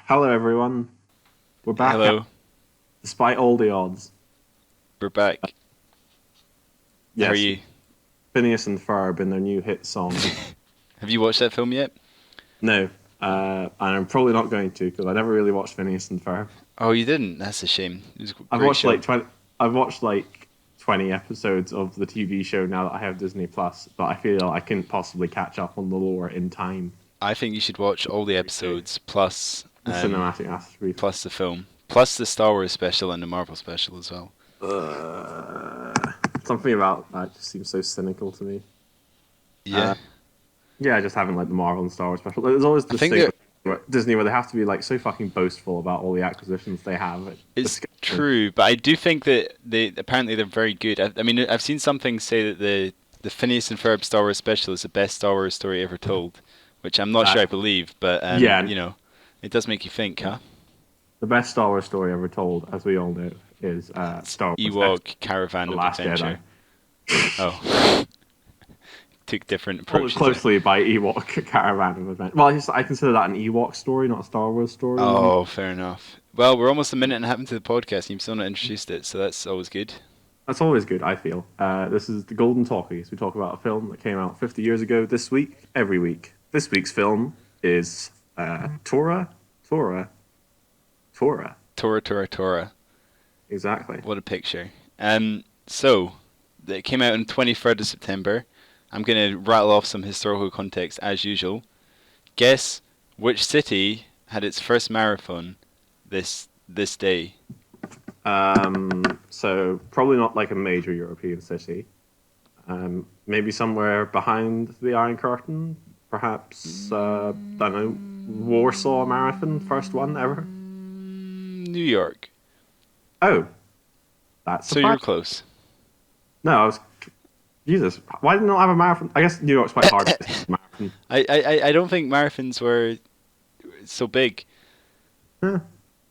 Hello, everyone. We're back Hello, despite all the odds. we're back. How are Yes, you? Phineas and Ferb in their new hit song. Have you watched that film yet? No, and I'm probably not going to because I never really watched Phineas and Ferb. Oh, you didn't? That's a shame. It was a I've great watched show. like 20. I've watched like 20 episodes of the TV show now that I have Disney Plus, but I feel I couldn't possibly catch up on the lore in time. I think you should watch all the episodes plus The cinematic aspect. plus the film, plus the Star Wars special and the Marvel special as well. Uh, Something about that just seems so cynical to me. Yeah, Yeah, I just haven't liked the Marvel and Star Wars special. There's always I this think thing that with Disney where they have to be like so fucking boastful about all the acquisitions they have. It it's disgusts me. true, but I do think that they're very good. I mean, I've seen something say that the Phineas and Ferb Star Wars special is the best Star Wars story ever told, which I'm not Uh, sure I believe, but yeah, it does make you think, huh? the best Star Wars story ever told, as we all know, is It's Star Wars: Ewok Caravan The of Last Jedi. Adventure. Oh, took different Followed approaches there. closely by Ewok Caravan of Adventure. Well, I consider that an Ewok story, not a Star Wars story. Oh, fair enough. Well, we're almost a minute and a half into the podcast, and you've still not introduced it, so that's always good. That's always good, I feel. This is the Golden Talkies. We talk about a film that came out 50 years ago this week, every week. This week's film is Tora. Tora, Tora, Tora. Exactly. What a picture. So, it came out on 23rd of September. I'm going to rattle off some historical context as usual. Guess which city had its first marathon this day? So probably not like a major European city. Maybe somewhere behind the Iron Curtain. Perhaps I don't know, Warsaw Marathon, first one ever. New York. Oh, that's So you're surprising. close. No, I was. Jesus, why did not have a marathon? I guess New York's quite hard to get a marathon. I don't think marathons were so big. Huh.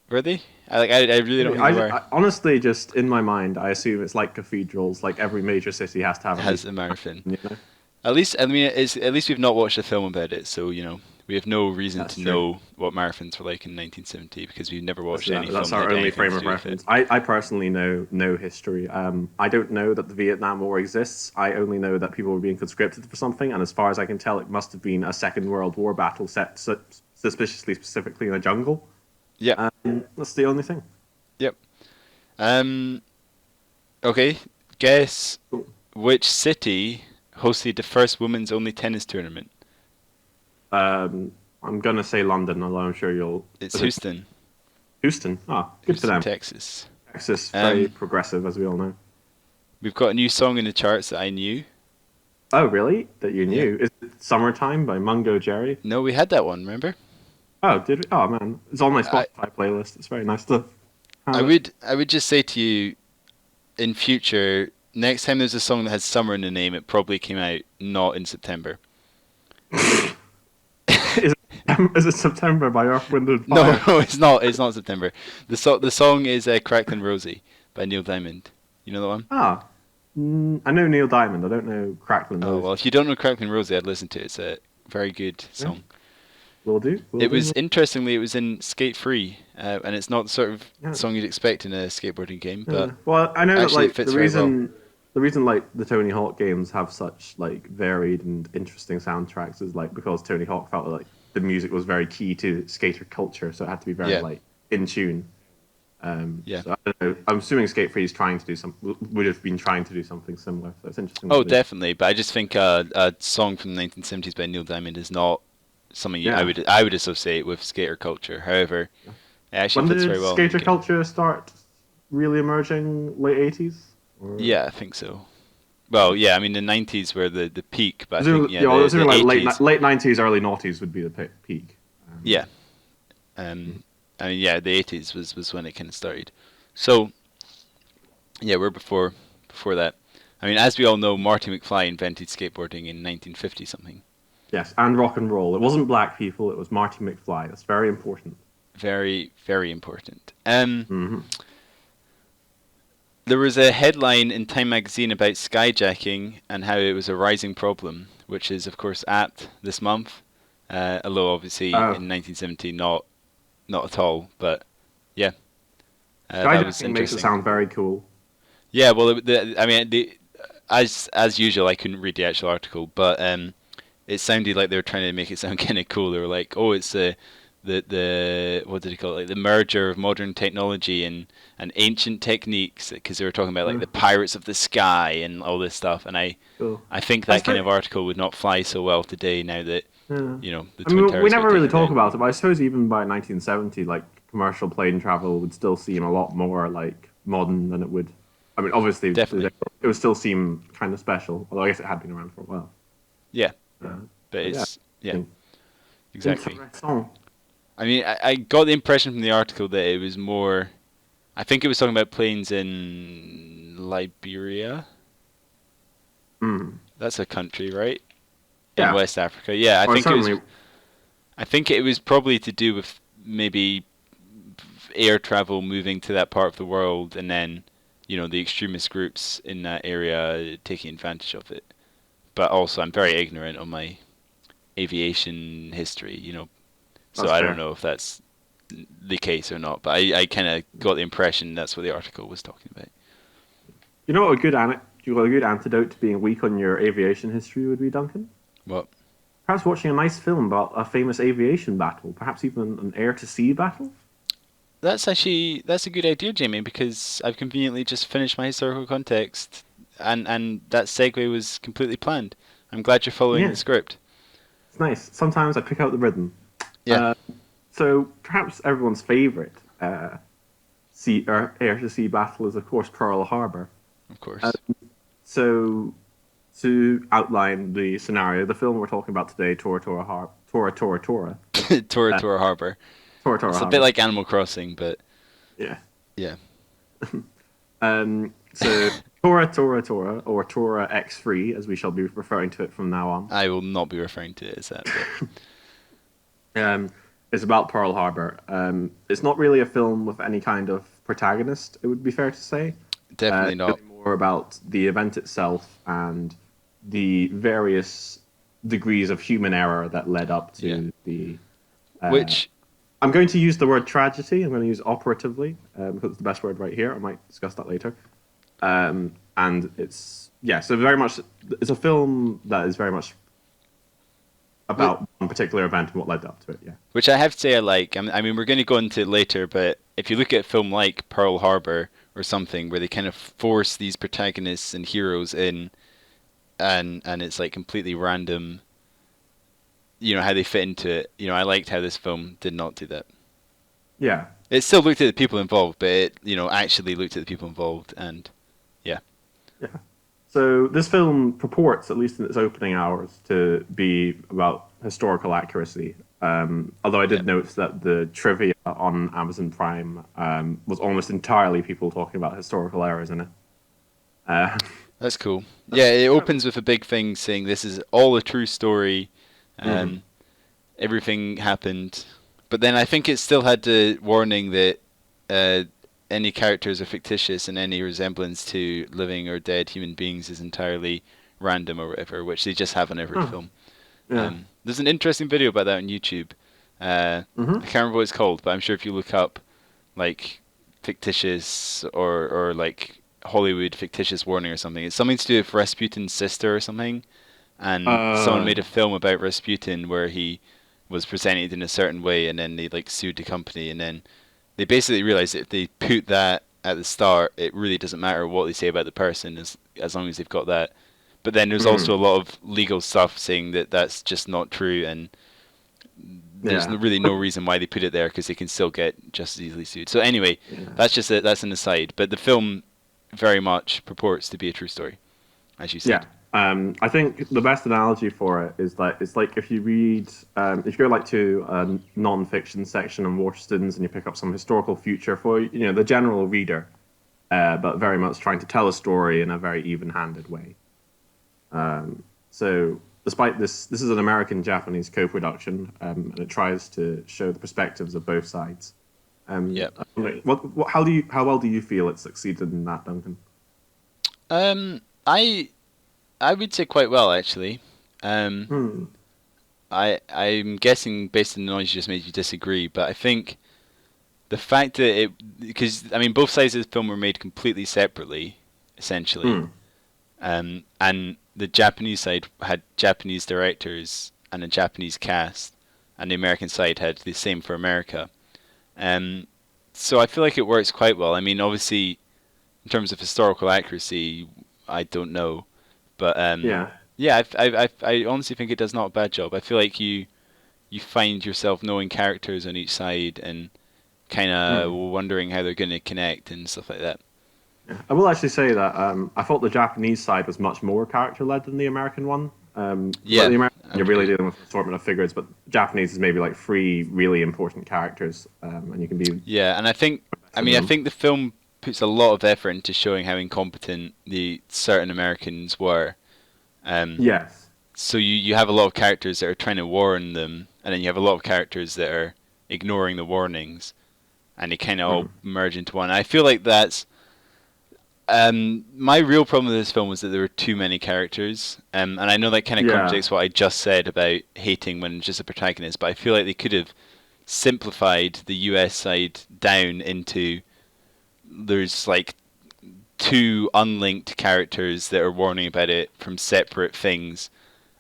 Were they? I really don't think they were. Honestly, just in my mind, I assume it's like cathedrals. Like every major city has to have at Has least a marathon. one, you know? At least, I mean, at least we've not watched a film about it, so we have no reason That's to true. know what marathons were like in 1970 because we've never watched any That's film that our had only anything frame to of do with it. reference. I personally know no history. I don't know that the Vietnam War exists. I only know that people were being conscripted for something, and as far as I can tell, it must have been a Second World War battle set suspiciously specifically in a jungle. Yep, That's the only thing. yep. Um, okay. Guess Cool. which city hosted the first women's only tennis tournament? I'm gonna say London, although I'm sure you'll. It's Is it Houston, Houston? Ah, good for Houston, them. Texas. Texas, very Um, progressive, as we all know. we've got a new song in the charts that I knew. Oh, really? That you Yeah. knew? Is it "Summertime" by Mungo Jerry? No, we had that one. Remember? Oh, did we? Oh man, it's on my I Spotify playlist. It's very nice to I have it. would just say to you in future, next time there's a song that has summer in the name, it probably came out not in September. Is is it September by Earth, Wind and No, Fire? no, it's not. It's not September. The song is "Cracklin' Rosie" by Neil Diamond. You know that one? Ah, I know Neil Diamond. I don't know Cracklin' Oh well, Rosie. if you don't know "Cracklin' Rosie," I'd listen to it. It's a very good Yeah, song. will do. Will It do. was interestingly, it was in Skate Free, and it's not the sort of Yeah. song you'd expect in a skateboarding game, Yeah. but Well, I know that actually it like fits very well. the reason like the Tony Hawk games have such like varied and interesting soundtracks is like because Tony Hawk felt like the music was very key to skater culture, so it had to be very Yeah, like in tune. yeah. So I don't know. I'm assuming Skate Free is trying to do some would have been trying to do something similar. So it's interesting Oh, that they. definitely. But I just think a song from the 1970s by Neil Diamond is not something Yeah. I would associate with skater culture. However, it actually When fits did very well in the skater game. culture start really emerging? Late 80s? Or Yeah, I think so. Well, yeah, I mean the 90s were the peak, but I think presumably, yeah, yeah, well, the like 80s. late 90s, early noughties would be the peak. Yeah, I mean yeah, the 80s was when it kind of started. So yeah, we're before that. I mean, as we all know, Marty McFly invented skateboarding in 1950 something. Yes, and rock and roll. It wasn't black people. It was Marty McFly. That's very important. Very, very important. Hmm There was a headline in Time magazine about skyjacking and how it was a rising problem, which is of course apt this month. Although obviously Uh, in 1970 not at all, but yeah, that was Skyjacking makes it interesting. sound very cool. Yeah, well, I mean, as usual, I couldn't read the actual article, but it sounded like they were trying to make it sound kind of cool. They were like, "Oh, it's the what did he call it? Like the merger of modern technology and ancient techniques," because they were talking about like Uh, the pirates of the sky and all this stuff. And cool. I think I that kind suppose, of article would not fly so well today now that yeah. the I twin mean, we towers got never really taken talk down. about it, but I suppose even by 1970, like commercial plane travel would still seem a lot more like modern than it would. I mean, obviously, Definitely, it would still seem kind of special, although I guess it had been around for a while. yeah, Uh, but but yeah, it's yeah, interesting. exactly. Intéressant. I mean, I got the impression from the article that it was more. I think it was talking about planes in Liberia. Mm. That's a country, right? In Yeah, West Africa. Yeah, I or think it was. certainly, I think it was probably to do with maybe air travel moving to that part of the world, and then the extremist groups in that area taking advantage of it. But also, I'm very ignorant on my aviation history. So that's I don't fair. know if that's the case or not. But I kind of got the impression that's what the article was talking about. You know what a good antidote to being weak on your aviation history would be, Duncan? Well, Perhaps watching a nice film about a famous aviation battle, perhaps even an air to sea battle. that's a good idea, Jamie, because I've conveniently just finished my historical context, and that segue was completely planned. I'm glad you're following the Yeah, script. it's nice. Sometimes I pick out the rhythm. Yeah, Uh, so perhaps everyone's favorite sea or air to sea battle is, of course, Pearl Harbor. of Uh, course. so to outline the scenario, the film we're talking about today, Tora uh, Tora Harbor. Tora It's a bit Harbor. like Animal Crossing, but Yeah. yeah. So Tora, or Tora X3, as we shall be referring to it from now on. I will not be referring to it as that, but Um, is about Pearl Harbor. It's not really a film with any kind of protagonist, it would be fair to say. definitely It's not. really more about the event itself and the various degrees of human error that led up Yeah. to the. Uh, Which I'm going to use the word tragedy. I'm going to use operatively because it's the best word right here. I might discuss that later. And it's yeah, so very much it's a film that is very much whi- about one particular event and what led up to it. Yeah. which I have to say I like. I mean, we're going to go into it later, but if you look at a film like Pearl Harbor or something where they kind of force these protagonists and heroes in, and it's like completely random, how they fit into it. I liked how this film did not do that. Yeah. It still looked at the people involved, but it, actually looked at the people involved, and yeah, Yeah. So this film purports, at least in its opening hours, to be about historical accuracy. Although I yeah, did note that the trivia on Amazon Prime was almost entirely people talking about historical errors in it. Uh, that's cool. Yeah, it opens with a big thing saying this is all a true story. mhm. Um, Everything happened, but then I think it still had the warning that uh, any characters are fictitious and any resemblance to living or dead human beings is entirely random or whatever, which they just have on every Oh, film. yeah. There's an interesting video about that on YouTube. I Hmm. can't remember what it's called, but I'm sure if you look up like fictitious or like Hollywood fictitious warning or something, it's something to do with Rasputin's sister or something. And someone Uh, made a film about Rasputin where he was presented in a certain way, and then they like sued the company, and then they basically realized that if they put that at the start, it really doesn't matter what they say about the person as long as they've got that. But then there's also mhm. a lot of legal stuff saying that that's just not true, and there's Yeah. really no reason why they put it there because they can still get just as easily sued. So anyway, Yeah. that's an aside. But the film very much purports to be a true story, as you Yeah. said. I think the best analogy for it is that it's like if you read, if you go like to a non-fiction section on Waterstones and you pick up some historical future for the general reader, but very much trying to tell a story in a very even-handed way. So, despite this is an American-Japanese co-production, and it tries to show the perspectives of both sides. Yep. How well do you feel it succeeded in that, Duncan? Um, I I would say quite well actually. Um, Hmm. I'm guessing based on the noise you just made, you disagree, but I think the fact that because I mean both sides of the film were made completely separately, essentially, Hmm. and the Japanese side had Japanese directors and a Japanese cast, and the American side had the same for America. Um, so I feel like it works quite well. I mean, obviously, in terms of historical accuracy, I don't know, but Yeah. yeah, I honestly think it does not a bad job. I feel like you find yourself knowing characters on each side and kind of Hmm. wondering how they're going to connect and stuff like that. Yeah. I will actually say that I thought the Japanese side was much more character led than the American one. Because like Yeah, the American, I you're would really agree. dealing with an assortment of figures, but Japanese is maybe like three really important characters, and you can be Yeah, and I invested in mean, I them. think the film puts a lot of effort into showing how incompetent the certain Americans were. Um, Yes. so you have a lot of characters that are trying to warn them, and then you have a lot of characters that are ignoring the warnings, and they kind of all Hmm. merge into one. I feel like that's my real problem with this film was that there were too many characters, and I know that kind of Yeah. contradicts what I just said about hating when it's just a protagonist, but I feel like they could have simplified the US side down into there's like two unlinked characters that are warning about it from separate things,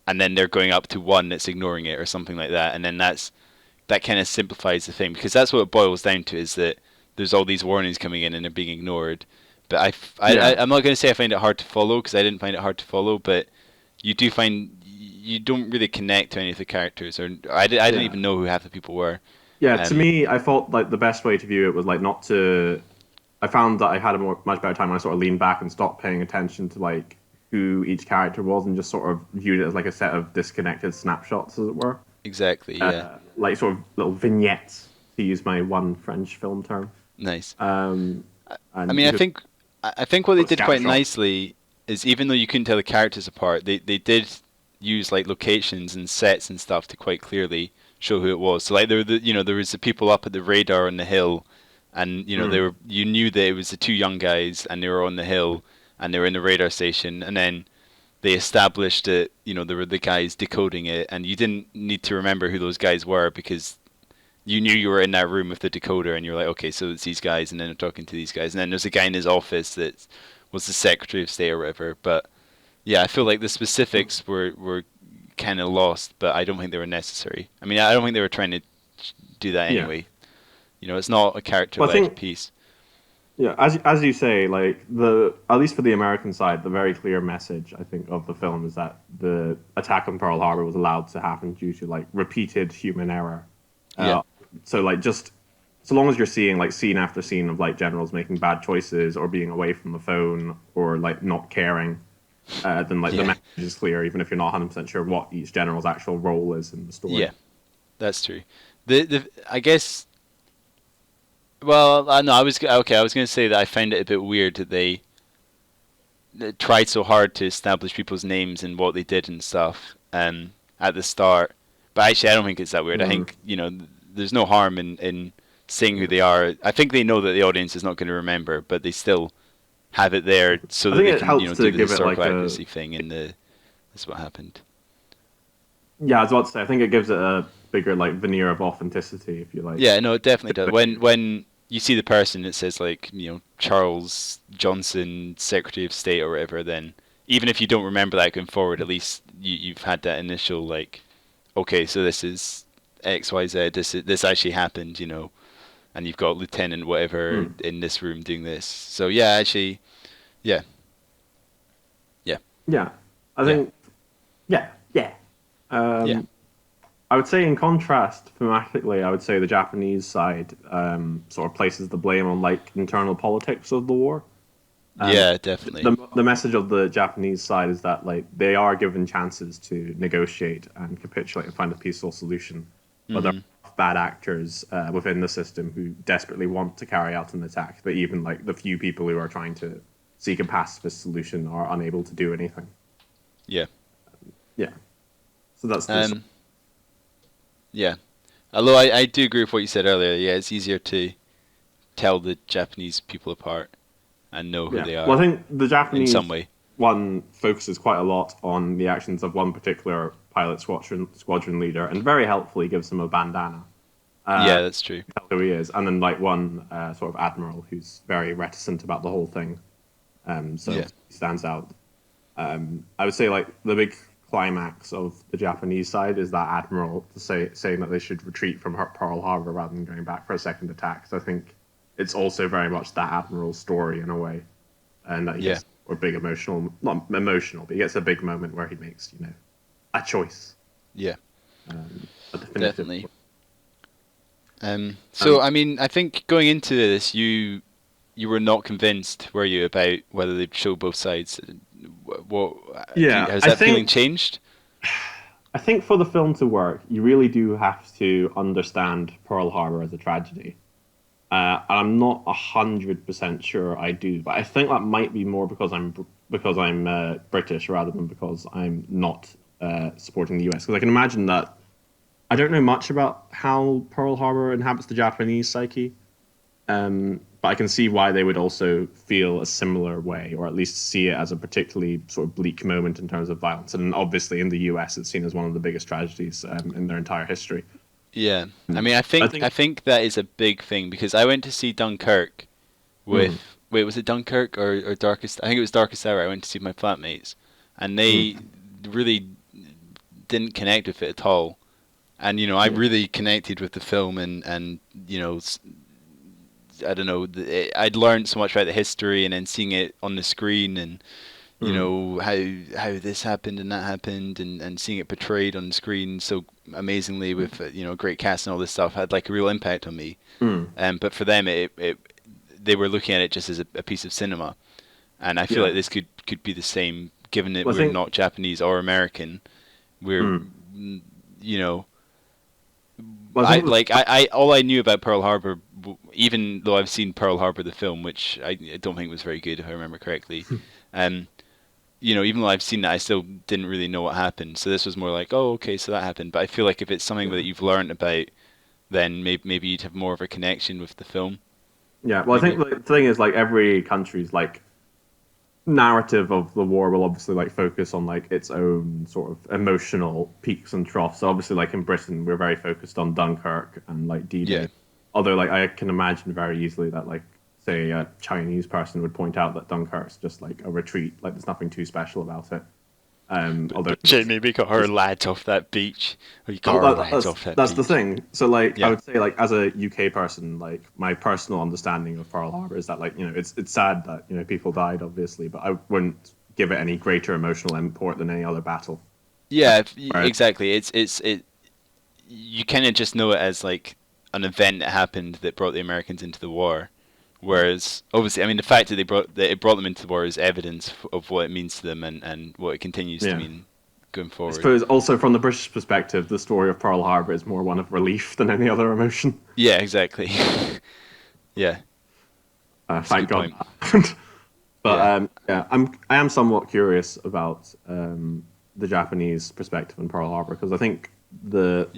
and then they're going up to one that's ignoring it or something like that, and then that kind of simplifies the thing because that's what it boils down to is that there's all these warnings coming in and they're being ignored. But Yeah. I'm not going to say I find it hard to follow because I didn't find it hard to follow, but you do find you don't really connect to any of the characters, or I didn't Yeah. even know who half the people were. Yeah. To Um, me, I felt like the best way to view it was like not to. I found that I had a much better time when I sort of leaned back and stopped paying attention to like who each character was and just sort of viewed it as like a set of disconnected snapshots, as it were. exactly, yeah, Like sort of little vignettes, to use my one French film term. nice. Um, I and mean, you just I think what they did scatter quite shots. nicely is even though you couldn't tell the characters apart, they did use like locations and sets and stuff to quite clearly show who it was. So like there were there was the people up at the radar on the hill, and they Mm, were you knew that it was the two young guys and they were on the hill and they were in the radar station, and then they established that there were the guys decoding it, and you didn't need to remember who those guys were because you knew you were in that room with the decoder, and you're like, okay, so it's these guys, and then I'm talking to these guys, and then there's a guy in his office that was the Secretary of State or whatever. But yeah, I feel like the mm. specifics were kind of lost, but I don't think they were necessary. I mean, I don't think they were trying to do that Yeah. anyway. It's not a Well, I character-led think piece. yeah, as you say, like the at least for the American side, the very clear message I think of the film is that the attack on Pearl Harbor was allowed to happen due to like repeated human error. Yeah, Uh, so like just so long as you're seeing like scene after scene of like generals making bad choices or being away from the phone or like not caring, then like the yeah, message is clear, even if you're not 100% sure what each general's actual role is in the story. yeah. That's true. The I guess. Well, no, I was okay. I was going to say that I find it a bit weird that they tried so hard to establish people's names and what they did and stuff at the start. But actually, I don't think it's that weird. I Mm, think there's no harm in saying who yeah. they are. I think they know that the audience is not going to remember, but they still have it there so I that think they it can helps do to the give it historical like a accuracy thing. And that's what happened. yeah, I was about to say I think it gives it a bigger like veneer of authenticity if you like. Yeah, no, it definitely does. When you see the person, it says like Charles Johnson, Secretary of State or whatever. Then even if you don't remember that going forward, at least you've had that initial like, okay, so this is X Y Z. This actually happened, and you've got Lieutenant whatever Mm, in this room doing this. So yeah, actually, yeah, yeah, yeah, I yeah, think yeah. yeah, Um, I would say, in contrast, thematically, I would say the Japanese side sort of places the blame on like internal politics of the war. Um, yeah, definitely. the message of the Japanese side is that like they are given chances to negotiate and capitulate and find a peaceful solution, but there Hmm. are bad actors within the system who desperately want to carry out an attack. But even like the few people who are trying to seek a pacifist solution are unable to do anything. Yeah. Yeah, so that's the Um. Yeah. Although I do agree with what you said earlier. Yeah, it's easier to tell the Japanese people apart and know who Yeah. they Well, are I think the in some Japanese way. one focuses quite a lot on the actions of one particular pilot squadron leader, and very helpfully gives him a bandana. Yeah, that's true. Tell who he is, and then like one sort of admiral who's very reticent about the whole thing. So Yeah, he stands out. I would say like the big climax of the Japanese side is that admiral saying that they should retreat from Pearl Harbor rather than going back for a second attack. So I think it's also very much that admiral's story in a way, and that he yeah, gets a big emotional, not emotional, but he gets a big moment where he makes a choice, yeah, a definitive. definitely. So Um, I mean, I think going into this, you were not convinced, were you, about whether they'd show both sides? What yeah, has that feeling changed? I think for the film to work, you really do have to understand Pearl Harbor as a tragedy. And I'm not 100% sure I do, but I think that might be more because I'm British rather than because I'm not supporting the US. Because I can imagine that I don't know much about how Pearl Harbor inhabits the Japanese psyche, but I can see why they would also feel a similar way, or at least see it as a particularly sort of bleak moment in terms of violence. And obviously, in the US, it's seen as one of the biggest tragedies in their entire history. Yeah, I mean, I I think. think that is a big thing because I went to see Dunkirk Mm, with wait, was it Dunkirk or Darkest? I think it was Darkest Hour. I went to see my flatmates, and mm, they really didn't connect with it at all. And I yeah. really connected with the film, and I don't know, I'd learned so much about the history, and then seeing it on the screen, and Mm, how this happened and that happened, and seeing it portrayed on the screen so amazingly with a great cast and all this stuff had like a real impact on me. mm, But for them, they were looking at it just as a piece of cinema, and I feel yeah. like this could be the same, given that Well, I we're think. not Japanese or American. We're Mm, you know well, I think. I all I knew about Pearl Harbor, even though I've seen Pearl Harbor the film, which I don't think was very good if I remember correctly. Um, even though I've seen that, I still didn't really know what happened. So this was more like, oh, okay, so that happened. But I feel like if it's something Yeah. that you've learned about, then maybe you'd have more of a connection with the film. Yeah. Well, I think Maybe. the thing is like every country's like narrative of the war will obviously like focus on like its own sort of emotional peaks and troughs. So obviously, like in Britain, we're very focused on Dunkirk and like Yeah. D-Day. Although, like I can imagine very easily that like say a Chinese person would point out that Dunkirk's just like a retreat. Like there's nothing too special about it. Although But Jamie, we got our lads off that beach. We got well, our lads off that that's the beach. thing. So like I Yeah. would say like as a UK person, like my personal understanding of Pearl Harbor is that like it's sad that people died obviously, but I wouldn't give it any greater emotional import than any other battle. Yeah, Right? exactly. It. You kind of just know it as like an event that happened that brought the Americans into the war. Whereas, obviously, I mean, the fact that it brought them into the war is evidence of what it means to them and what it continues to Yeah. mean going I forward. suppose also from the British perspective, the story of Pearl Harbor is more one of relief than any other emotion. Yeah, exactly. Yeah, that's a Thank good God. point. But Yeah. yeah, I am somewhat curious about the Japanese perspective on Pearl Harbor because I think the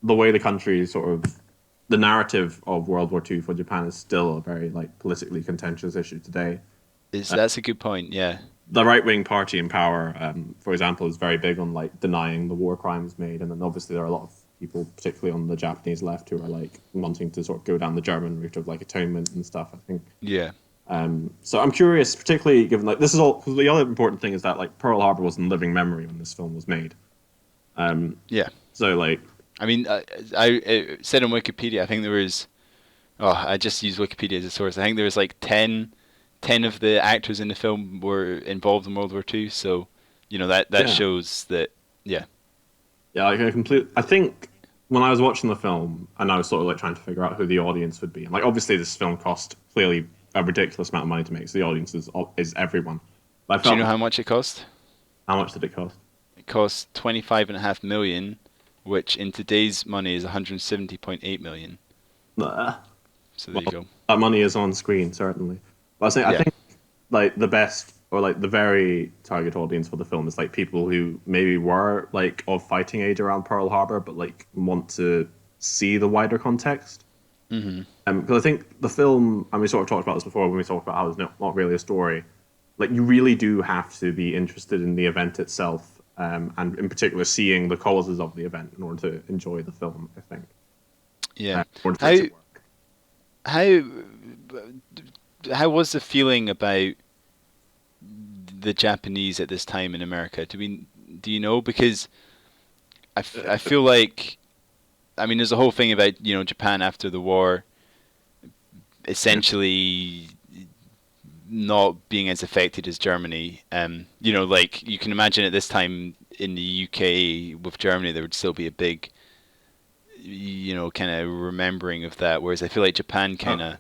the way the country sort of the narrative of World War II for Japan is still a very like politically contentious issue today. That's a good point. Yeah. The right wing party in power, for example, is very big on like denying the war crimes made, and then obviously there are a lot of people, particularly on the Japanese left, who are like wanting to sort of go down the German route of like atonement and stuff. I think Yeah. so. I'm curious, particularly given like this is all. Because the other important thing is that like Pearl Harbor was in living memory when this film was made. Yeah. So like, I mean, it said on Wikipedia, I think there was. Oh, I just use Wikipedia as a source. I think there was like 10 of the actors in the film were involved in World War Two. So, that yeah, shows that. Yeah. yeah, like I think when I was watching the film and I was sort of like trying to figure out who the audience would be, and like obviously this film cost clearly a ridiculous amount of money to make, so the audience is everyone. But I Do you felt know like, how much it cost? how much did it cost? It cost 25.5 million, which in today's money is 170.8 million. Uh, So there well, you go. that money is on screen certainly. But I Yeah. think like the best or like the very target audience for the film is like people who maybe were like of fighting age around Pearl Harbor, but like want to see the wider context. Hmm. Because I think the film, and we sort of talked about this before when we talked about how there's not really a story. Like you really do have to be interested in the event itself, and in particular seeing the causes of the event in order to enjoy the film. I think Yeah. in order for it How to work. how how was the feeling about the Japanese at this time in America? Do you know? Because I feel like, I mean, there's a whole thing about, Japan after the war Yeah. essentially not being as affected as Germany. Like you can imagine at this time in the UK with Germany, there would still be a big, kind of remembering of that. Whereas I feel like Japan kind Oh, of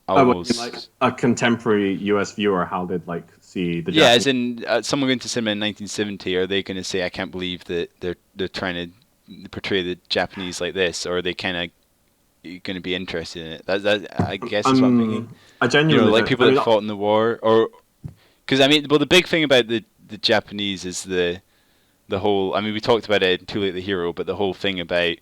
oh, I mean, like almost, a contemporary US viewer, how they'd like see the yeah. As Japanese. in, someone going to cinema in 1970, are they going to say, "I can't believe that they're trying to portray the Japanese like this," or are they kind of going to be interested in it? That I guess is what I'm thinking. I genuinely Like don't. people I that mean, fought in the war, or because I mean, well, the big thing about the Japanese is the whole. I mean, we talked about it in Too Late the Hero, but the whole thing about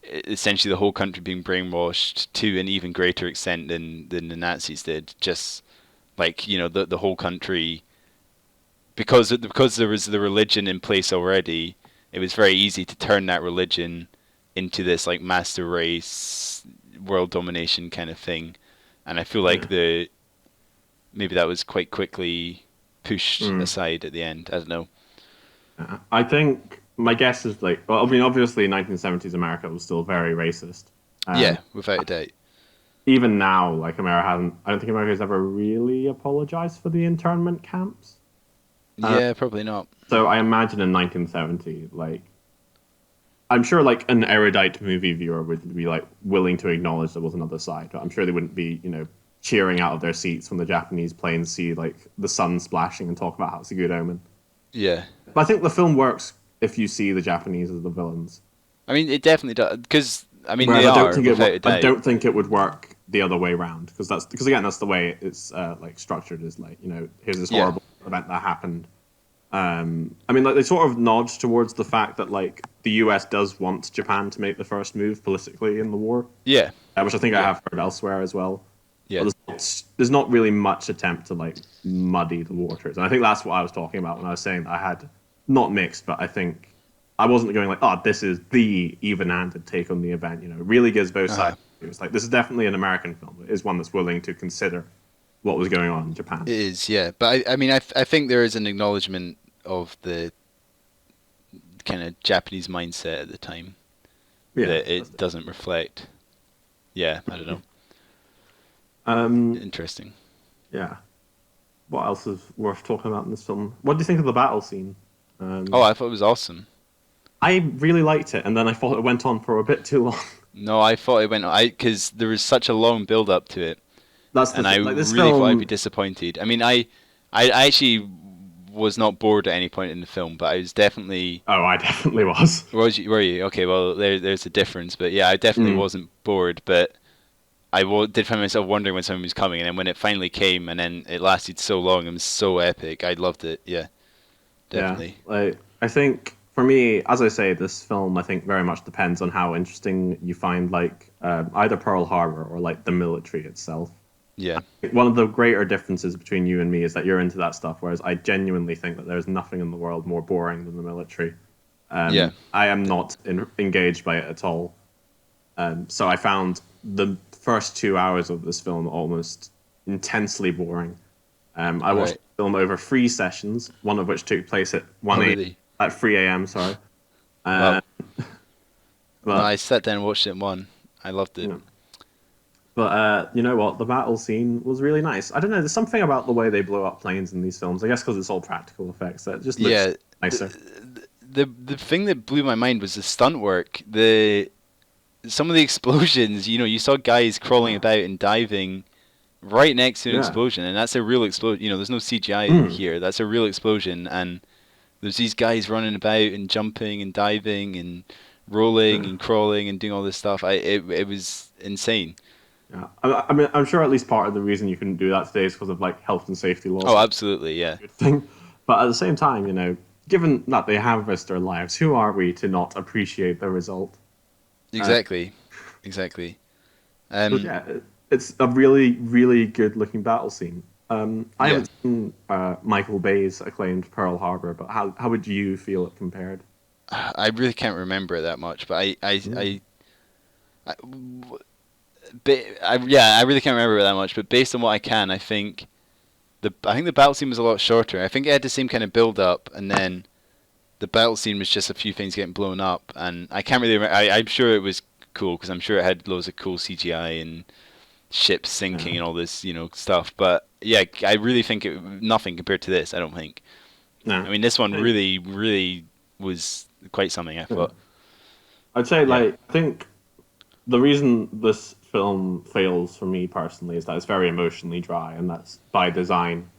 essentially the whole country being brainwashed to an even greater extent than the Nazis did. Just like the whole country, because there was the religion in place already. It was very easy to turn that religion into this like master race, world domination kind of thing. And I feel like yeah. the maybe that was quite quickly pushed Mm. aside at the end. I don't know. I think my guess is like, well, I mean, obviously, 1970s America was still very racist. Um, Yeah, without a doubt. Even now, like America hasn't. I don't think America has ever really apologized for the internment camps. Uh, Yeah, probably not. so I imagine in 1970, like, I'm sure like an erudite movie viewer would be like willing to acknowledge there was another side, but I'm sure they wouldn't be, cheering out of their seats when the Japanese planes see like the sun splashing and talk about how it's a good omen. Yeah. But I think the film works if you see the Japanese as the villains. I mean, it definitely does because I mean Whereas they I don't are think without a I doubt. don't think it would work the other way around because again that's the way it's like structured is like here's this Yeah. horrible event that happened. I mean like they sort of nod towards the fact that like the U.S. does want Japan to make the first move politically in the war, Yeah. which I think I Yeah. have heard elsewhere as well. Yeah. But there's not really much attempt to like muddy the waters, and I think that's what I was talking about when I was saying that I had not mixed, but I think I wasn't going like, oh, this is the even-handed take on the event. It really gives both sides. Uh-huh. It was like this is definitely an American film. It is one that's willing to consider what was going on in Japan. It is, yeah. But I mean, I think there is an acknowledgement of the kind of Japanese mindset at the time Yeah, that that's it it. doesn't reflect. Yeah, I don't know. Um, Interesting. yeah. What else is worth talking about in this film? What do you think of the battle scene? Oh, Um, I thought it was awesome. I really liked it, and then I thought it went on for a bit too long. No, I thought it went. I because there was such a long build up to it, That's the and I thing. Like this really thought I'd be film. disappointed. I mean, I actually was not bored at any point in the film, but I was definitely. Oh, I definitely was. Were you? Okay, well, there's a difference, but yeah, I definitely Mm, wasn't bored, but did find myself wondering when something was coming, and then when it finally came, and then it lasted so long, it was so epic. I loved it. Yeah, yeah. definitely. Like I think for me, as I say, this film I think very much depends on how interesting you find like either Pearl Harbor or like the military itself. Yeah, One of the greater differences between you and me is that you're into that stuff, whereas I genuinely think that there's nothing in the world more boring than the military. yeah, I am not engaged by it at all. So I found the first 2 hours of this film almost intensely boring. I watched right. the film over 3 sessions, one of which took place at Oh, 1 a.m. really? at 3 a.m. Sorry, Wow. uh, No, but I sat down and watched it in one. I loved you it. know, you know what? The battle scene was really nice. I don't know. There's something about the way they blow up planes in these films. I guess because it's all practical effects that it just looks Yeah, nicer. the thing that blew my mind was the stunt work. The Some of the explosions. You saw guys crawling about and diving right next to an Yeah. explosion, and that's a real explosion. There's no CGI Mm. here. That's a real explosion, and there's these guys running about and jumping and diving and rolling Yeah. and crawling and doing all this stuff. It was insane. Yeah. I mean, I'm sure at least part of the reason you couldn't do that today is because of like health and safety laws. Oh, So absolutely, yeah, good thing. But at the same time, given that they have risked their lives, who are we to not appreciate the result? Uh, exactly, exactly. But yeah, it's a really, really good looking battle scene. I Yeah, haven't seen Michael Bay's acclaimed Pearl Harbor, but how would you feel it compared? I really can't remember it that much, but Mm. yeah, I really can't remember it that much. But based on what I can, I think the battle scene was a lot shorter. I think it had the same kind of build up, and then the battle scene was just a few things getting blown up, and I can't really remember. I'm sure it was cool because I'm sure it had loads of cool CGI and ships sinking Yeah. and all this, stuff. But yeah, I really think it nothing compared to this. I don't think. No. I mean, this one Hey, really, really was quite something. I yeah. thought. I'd say Yeah, I think the reason this film fails for me personally is that it's very emotionally dry, and that's by design.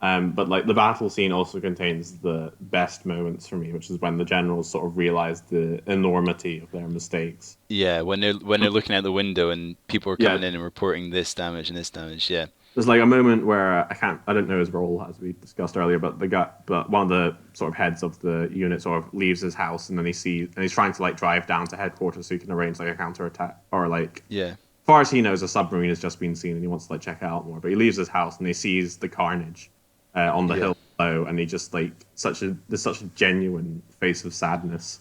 But like the battle scene also contains the best moments for me, which is when the generals sort of realize the enormity of their mistakes. yeah. When they're looking out the window and people are Yeah, coming in and reporting this damage and this damage. Yeah, there's like a moment where I don't know his role as we discussed earlier, but but one of the sort of heads of the unit sort of leaves his house, and then he's trying to like drive down to headquarters so he can arrange like a counterattack, or like yeah, as far as he knows, a submarine has just been seen and he wants to like check it out more. But he leaves his house and he sees the carnage on the yeah, hill below, and he just like there's such a genuine face of sadness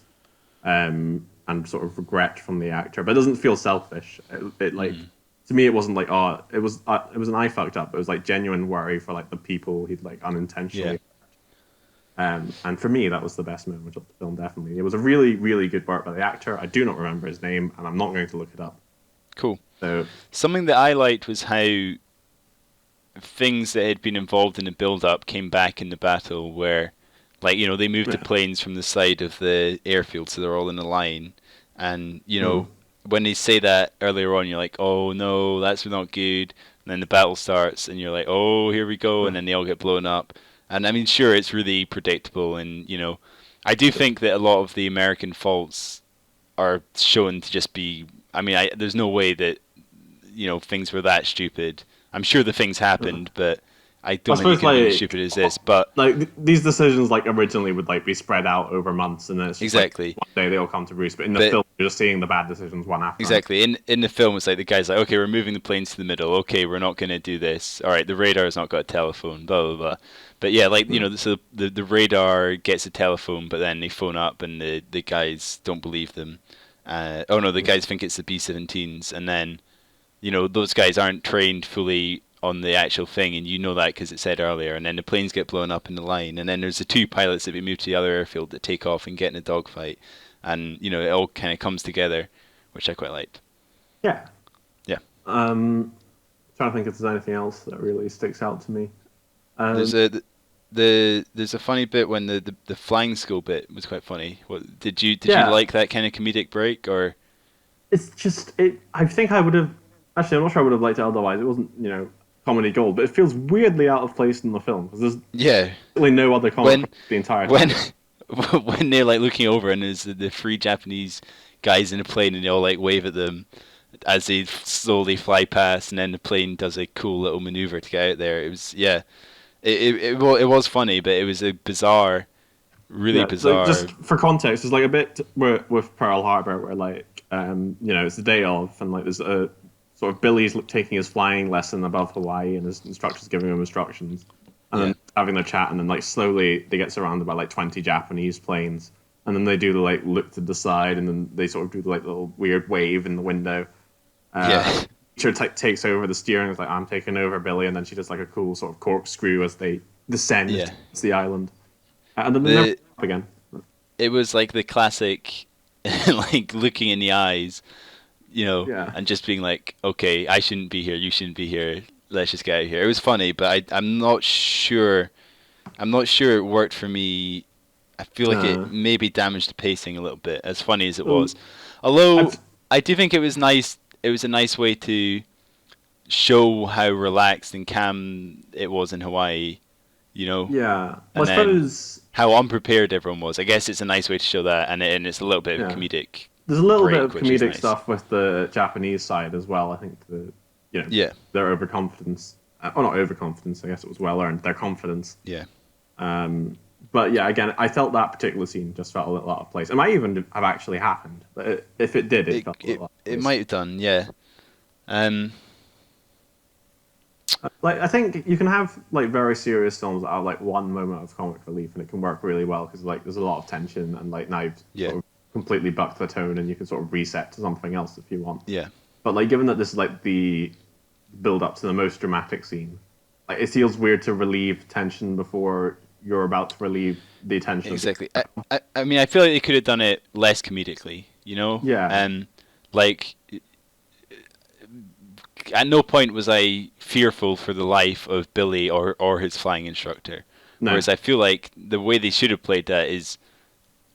and sort of regret from the actor, but it doesn't feel selfish. It like mm, to me, it wasn't like it was an I fucked up. It was like genuine worry for like the people he'd like yeah. unintentionally. And for me, that was the best moment of the film. Definitely, it was a really really good work by the actor. I do not remember his name, and I'm not going to look it up. Cool. So Something that I liked was how things that had been involved in the build-up came back in the battle, where, like, they moved the yeah. planes from the side of the airfield, so they're all in a line, and Mm. when they say that earlier on, you're like, oh no, that's not good. And then the battle starts, and you're like, oh, here we go, and Yeah. then they all get blown up. And I mean, sure, it's really predictable, and I do think that a lot of the American faults are shown to just be. I mean, there's no way that things were that stupid. I'm sure the things Yeah. happened, but I I don't think they suppose could have been as stupid as this. But these decisions like originally would like be spread out over months, and then it's just like exactly, one day they all come to roost. But in the but film, you're just seeing the bad decisions one after another. exactly in the film, it's like the guy's like, okay, we're moving the planes to the middle. Okay, we're not going to do this. All right, the radar's not got a telephone. Blah blah blah. But yeah, like Mm. so the radar gets a telephone, but then they phone up, and the guys don't believe them. Oh no, the guys think it's the B-17s, and then those guys aren't trained fully on the actual thing, and you know that because it said earlier. And then the planes get blown up in the line, and then there's the two pilots that we move to the other airfield that take off and get in a dogfight, and it all kind of comes together, which I quite liked. Yeah. Yeah, Trying to think if there's anything else that really sticks out to me. there's Um, there's a funny bit when the flying school bit was quite funny. What did you yeah, like that kind of comedic break or? it's just it. I think I would have actually. I'm not sure I would have liked it otherwise. It wasn't comedy gold, but it feels weirdly out of place in the film because there's Yeah, really no other comic when the entire when time. when they're like looking over and there's the three Japanese guys in a plane and they all like wave at them as they slowly fly past, and then the plane does a cool little maneuver to get out there. It was yeah, it was funny, but it was a bizarre, really Yeah, like bizarre. just for context, there's like a bit with Pearl Harbor where like it's the day of and like there's a sort of Billy's taking his flying lesson above Hawaii and his instructor's giving him instructions and Yeah, then having a chat and then like slowly they get surrounded by like 20 Japanese planes and then they do the like look to the side and then they sort of do the like little weird wave in the window. And yeah, teacher takes over the steering. It's like I'm taking over Billy, and then she does like a cool sort of corkscrew as they descend yeah. towards the island, and then they never The up again. it was like the classic, like looking in the eyes, Yeah. and just being like, okay, I shouldn't be here, you shouldn't be here. Let's just get out of here. It was funny, but I'm not sure. I'm not sure it worked for me. I feel like it Uh, maybe damaged the pacing a little bit, as funny as it well, was. Although I've, I do think it was nice. It was a nice way to show how relaxed and calm it was in Hawaii, yeah. Well, and I then suppose how unprepared everyone was. I guess it's a nice way to show that, and it's a little bit of yeah. comedic There's a little bit break, of which is comedic nice. stuff with the Japanese side as well. I think Yeah, their overconfidence, or not overconfidence. I guess it was well earned. Their confidence yeah, But yeah, again, I felt that particular scene just felt a little out of place. It might even have actually happened, but if it did, it It felt a it little out of it place. might have done, yeah. Um, Like I think you can have like very serious films that are like one moment of comic relief, and it can work really well because like there's a lot of tension, and like now you've yeah, sort of completely bucked the tone, and you can sort of reset to something else if you want. yeah. But like given that this is like the build up to the most dramatic scene, like it feels weird to relieve tension before you're about to relieve the tension of the. Exactly. I mean, I feel like they could have done it less comedically, you know? Yeah, Like, at no point was I fearful for the life of Billy or his flying instructor. no, Whereas I feel like the way they should have played that is,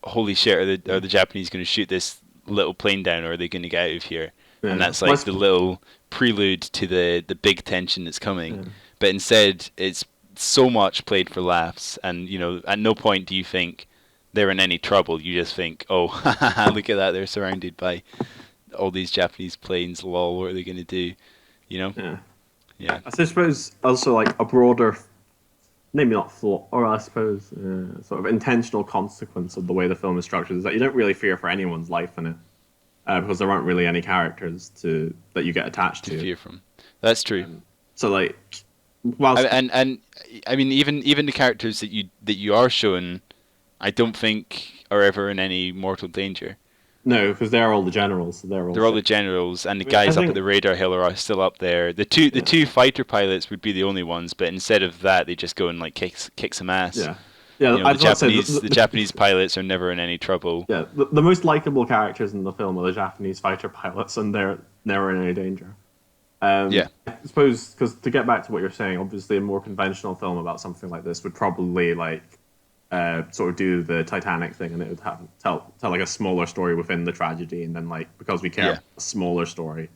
holy shit, are the Japanese going to shoot this little plane down, or are they going to get out of here? And yeah. that's like the little prelude to the big tension that's coming. Yeah. But instead, it's so much played for laughs, and at no point do you think they're in any trouble. You just think, oh, look at that, they're surrounded by all these Japanese planes. Lol, what are they going to do? You know? Yeah. Yeah. I suppose also like a broader, maybe not flaw, or I suppose sort of intentional consequence of the way the film is structured is that you don't really fear for anyone's life in it because there aren't really any characters to that you get attached To to. fear from. That's true. So like, whilst And I mean, even the characters that you are shown, I don't think are ever in any mortal danger. no, because they're all the generals, so they're all They're all safe. the generals, and the I guys up at think the radar hill are still up there. The yeah, two fighter pilots would be the only ones, but instead of that, they just go and like kick some ass. yeah, yeah. I The was about to say Japanese pilots are never in any trouble. yeah, the most likable characters in the film are the Japanese fighter pilots, and they're never in any danger. Yeah, I suppose because to get back to what you're saying, obviously a more conventional film about something like this would probably like sort of do the Titanic thing, and it would have tell like a smaller story within the tragedy, and then like because we care yeah, about a smaller story,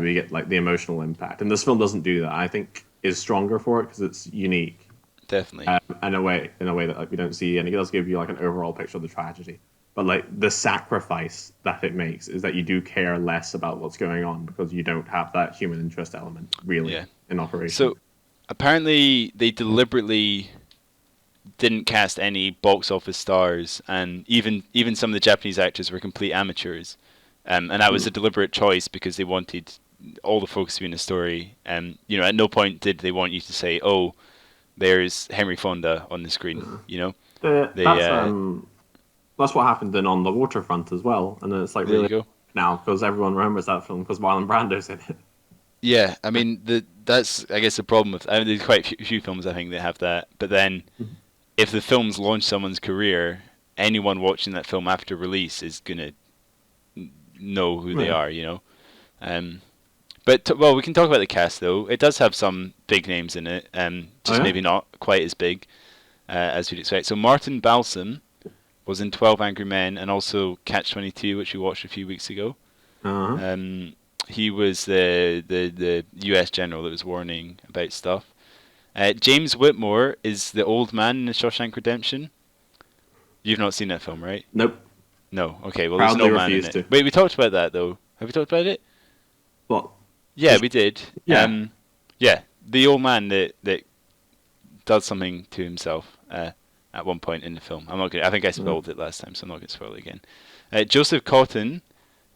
we get like the emotional impact. And this film doesn't do that. I think is stronger for it because it's unique definitely. in a way that like we don't see, and it does give you like an overall picture of the tragedy. But like the sacrifice that it makes is that you do care less about what's going on because you don't have that human interest element really Yeah. in operation. So apparently they deliberately didn't cast any box office stars, and even some of the Japanese actors were complete amateurs, and that was a deliberate choice because they wanted all the focus to be in the story. At no point did they want you to say, "Oh, there's Henry Fonda on the screen." They That's what happened in On the Waterfront as well, and it's like there you really go. now because everyone remembers that film because Marlon Brando's in it. Yeah, I mean that's I guess the problem with there's quite a few films I think that have that, but then if the films launch someone's career, anyone watching that film after release is gonna know who they Yeah. are. Um, but we can talk about the cast though. It does have some big names in it, Oh just yeah. maybe not quite as big as you'd expect. So Martin Balsam was in 12 Angry Men and also Catch 22, which we watched a few weeks ago. Uh-huh. He was the U.S. general that was warning about stuff. James Whitmore is the old man in The Shawshank Redemption. You've not seen that film, right? Nope. No. Okay. Well, there's Proudly no man in refuse it. to. Wait, we talked about that though. Have we talked about it? What? Yeah, we did. Yeah. Yeah, the old man that does something to himself at one point in the film. I'm not gonna. I think I spoiled it last time, so I'm not gonna spoil it again. Joseph Cotton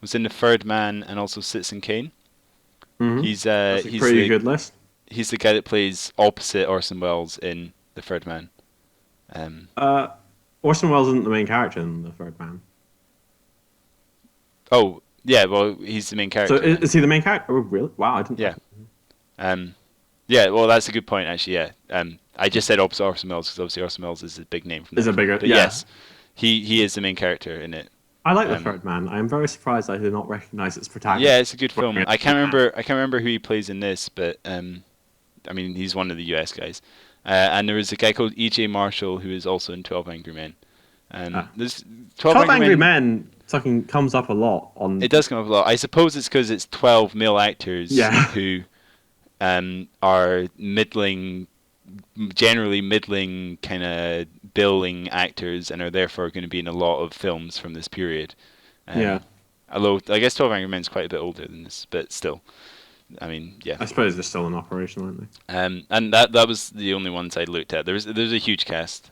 was in The Third Man and also Citizen Kane. Mm-hmm. He's That's a he's pretty the good list. he's the guy that plays opposite Orson Welles in The Third Man. Um, Orson Welles isn't the main character in The Third Man. oh yeah, well he's the main So character. is he the main character? Oh, really? Wow, I didn't. Yeah. Yeah, well, that's a good point, actually. Yeah, I just said opposite Orson Welles because obviously Orson Welles is a big name from Is that a film. bigger. But Yeah. yes, he is the main character in it. I like The Um, Third Man. I am very surprised I did not recognize its protagonist. Yeah, it's a good film. Well, I can't remember who he plays in this, but I mean he's one of the US guys. And there was a guy called E.J. Marshall who is also in 12 Angry Men. There's 12 12 Angry Men. Men fucking comes up a lot on. It does come up a lot. I suppose it's because it's 12 male actors Yeah. who are generally middling kind of billing actors, and are therefore going to be in a lot of films from this period. Yeah. Although I guess 12 Angry Men's quite a bit older than this, but still. I mean, yeah. I suppose they're still in operation, aren't they? And that was the only ones I looked at. There's a huge cast.